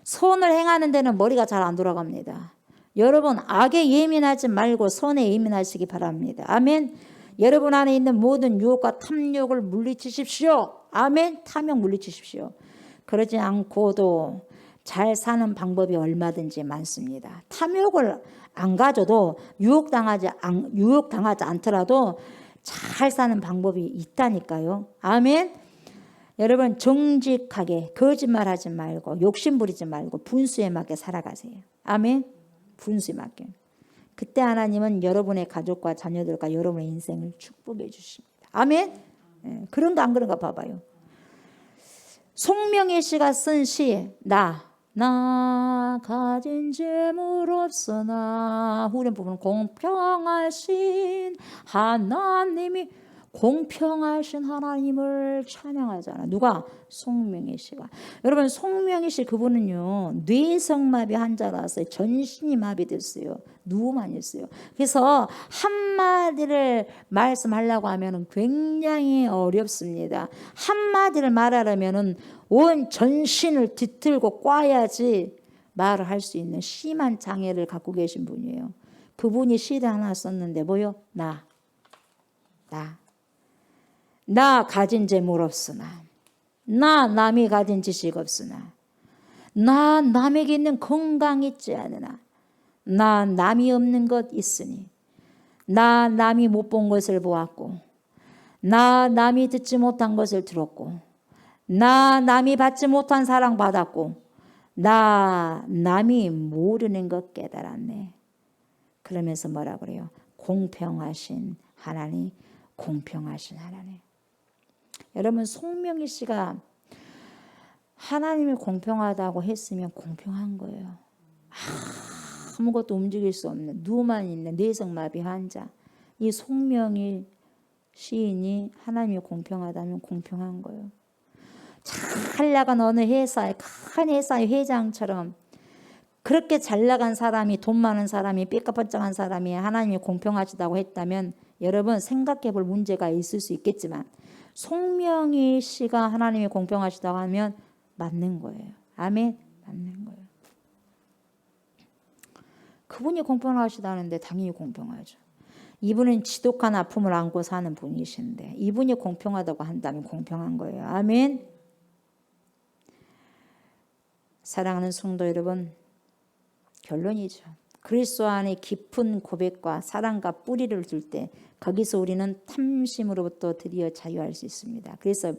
선을 행하는 데는 머리가 잘 안 돌아갑니다. 여러분 악에 예민하지 말고 선에 예민하시기 바랍니다. 아멘. 여러분 안에 있는 모든 유혹과 탐욕을 물리치십시오. 아멘. 탐욕 물리치십시오. 그러지 않고도 잘 사는 방법이 얼마든지 많습니다. 탐욕을 안 가져도 유혹당하지 않더라도 잘 사는 방법이 있다니까요. 아멘. 여러분 정직하게 거짓말하지 말고 욕심 부리지 말고 분수에 맞게 살아가세요. 아멘. 분수에 맞게. 그때 하나님은 여러분의 가족과 자녀들과 여러분의 인생을 축복해 주십니다. 아멘. 그런가 안 그런가 봐봐요. 송명희 씨가 쓴 시 나 가진 재물 없으나 후렴 부분 공평하신 하나님이 공평하신 하나님을 찬양하잖아. 누가? 송명희 씨가. 여러분 송명희 씨 그분은요 뇌성마비 환자라서 전신이 마비됐어요. 누워만 있어요. 그래서 한마디를 말씀하려고 하면 굉장히 어렵습니다. 한마디를 말하려면 온 전신을 뒤틀고 꽈야지 말을 할 수 있는 심한 장애를 갖고 계신 분이에요. 그분이 시를 하나 썼는데 뭐요? 나 가진 재물 없으나 나 남이 가진 지식 없으나 나 남에게 있는 건강 있지 않으나 나 남이 없는 것 있으니 나 남이 못 본 것을 보았고 나 남이 듣지 못한 것을 들었고 나 남이 받지 못한 사랑 받았고 나 남이 모르는 것 깨달았네. 그러면서 뭐라 그래요? 공평하신 하나님, 공평하신 하나님. 여러분 송명희 씨가 하나님이 공평하다고 했으면 공평한 거예요. 아무것도 움직일 수 없는 누워만 있는 뇌성마비 환자. 이 송명희 시인이 하나님이 공평하다면 공평한 거예요. 잘 나간 어느 회사의 큰 회사의 회장처럼 그렇게 잘 나간 사람이 돈 많은 사람이 삐까뻔쩍한 사람이 하나님이 공평하시다고 했다면 여러분 생각해 볼 문제가 있을 수 있겠지만 송명희 씨가 하나님이 공평하시다고 하면 맞는 거예요. 아멘. 맞는 거예요. 그분이 공평하시다는데 당연히 공평하죠. 이분은 지독한 아픔을 안고 사는 분이신데 이분이 공평하다고 한다면 공평한 거예요. 아멘. 사랑하는 성도 여러분, 결론이죠. 그리스도 안에 깊은 고백과 사랑과 뿌리를 둘 때 거기서 우리는 탐심으로부터 드디어 자유할 수 있습니다. 그래서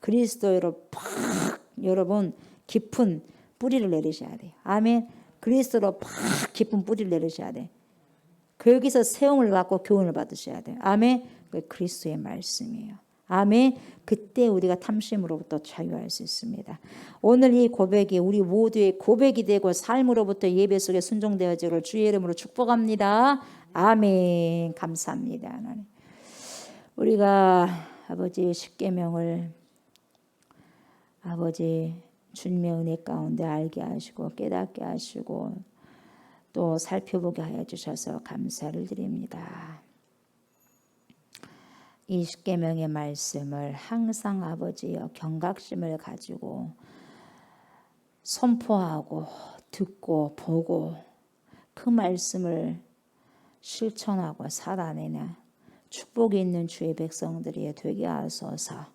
그리스도로 팍 여러분 깊은 뿌리를 내리셔야 돼요. 아멘. 그리스도로 팍 깊은 뿌리를 내리셔야 돼. 거기서 세움을 받고 교훈을 받으셔야 돼요. 아멘. 그 그리스도의 말씀이에요. 아멘. 그때 우리가 탐심으로부터 자유할 수 있습니다. 오늘 이 고백이 우리 모두의 고백이 되고 삶으로부터 예배 속에 순종되어지기를 주의 이름으로 축복합니다. 아멘. 감사합니다. 하나님. 우리가 아버지 십계명을 아버지 주님의 은혜 가운데 알게 하시고 깨닫게 하시고 또 살펴보게 하여 주셔서 감사를 드립니다. 이 십계명의 말씀을 항상 아버지여 경각심을 가지고 선포하고 듣고 보고 그 말씀을 실천하고 살아내는 축복이 있는 주의 백성들이 되게 하소서.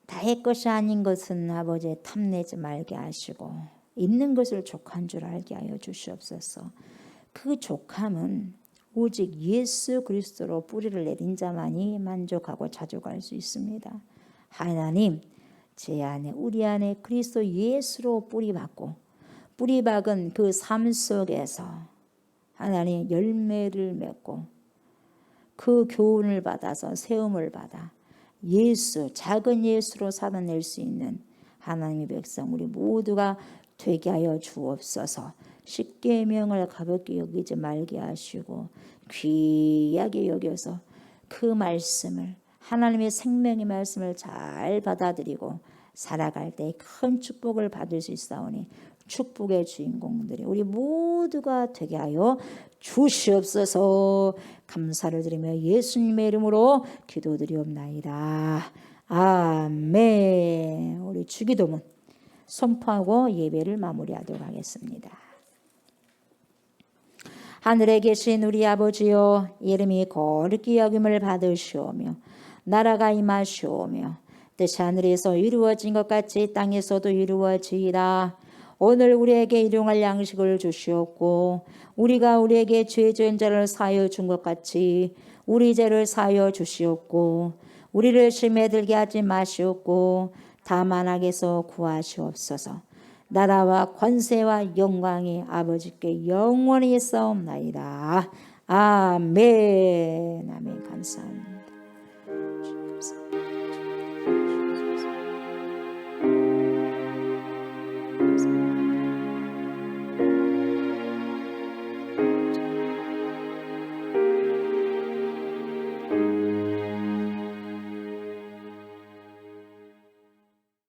나의 것이 아닌 것은 아버지 탐내지 말게 하시고 있는 것을 족한 줄 알게 하여 주시옵소서. 그 족함은 오직 예수 그리스도로 뿌리를 내린 자만이 만족하고 자족할 수 있습니다. 하나님, 제 안에 우리 안에 그리스도 예수로 뿌리 박고 뿌리 박은 그 삶 속에서 하나님 열매를 맺고 그 교훈을 받아서 세움을 받아 예수, 작은 예수로 살아낼 수 있는 하나님의 백성 우리 모두가 되게 하여 주옵소서. 십계명을 가볍게 여기지 말게 하시고 귀하게 여겨서 그 말씀을 하나님의 생명의 말씀을 잘 받아들이고 살아갈 때 큰 축복을 받을 수 있사오니 축복의 주인공들이 우리 모두가 되게 하여 주시옵소서. 감사를 드리며 예수님의 이름으로 기도드리옵나이다. 아멘. 우리 주기도문 선포하고 예배를 마무리하도록 하겠습니다. 하늘에 계신 우리 아버지여, 이름이 거룩히 여김을 받으시오며 나라가 임하시오며 뜻이 하늘에서 이루어진 것 같이 땅에서도 이루어지이다. 오늘 우리에게 일용할 양식을 주시옵고 우리가 우리에게 죄 지은 자를 사하여 준 것 같이 우리 죄를 사하여 주시옵고 우리를 시험에 들게 하지 마시옵고 다만 악에서 구하시옵소서. 나라와 권세와 영광이 아버지께 영원히 있사옵나이다. 아멘. 아멘. 감사합니다.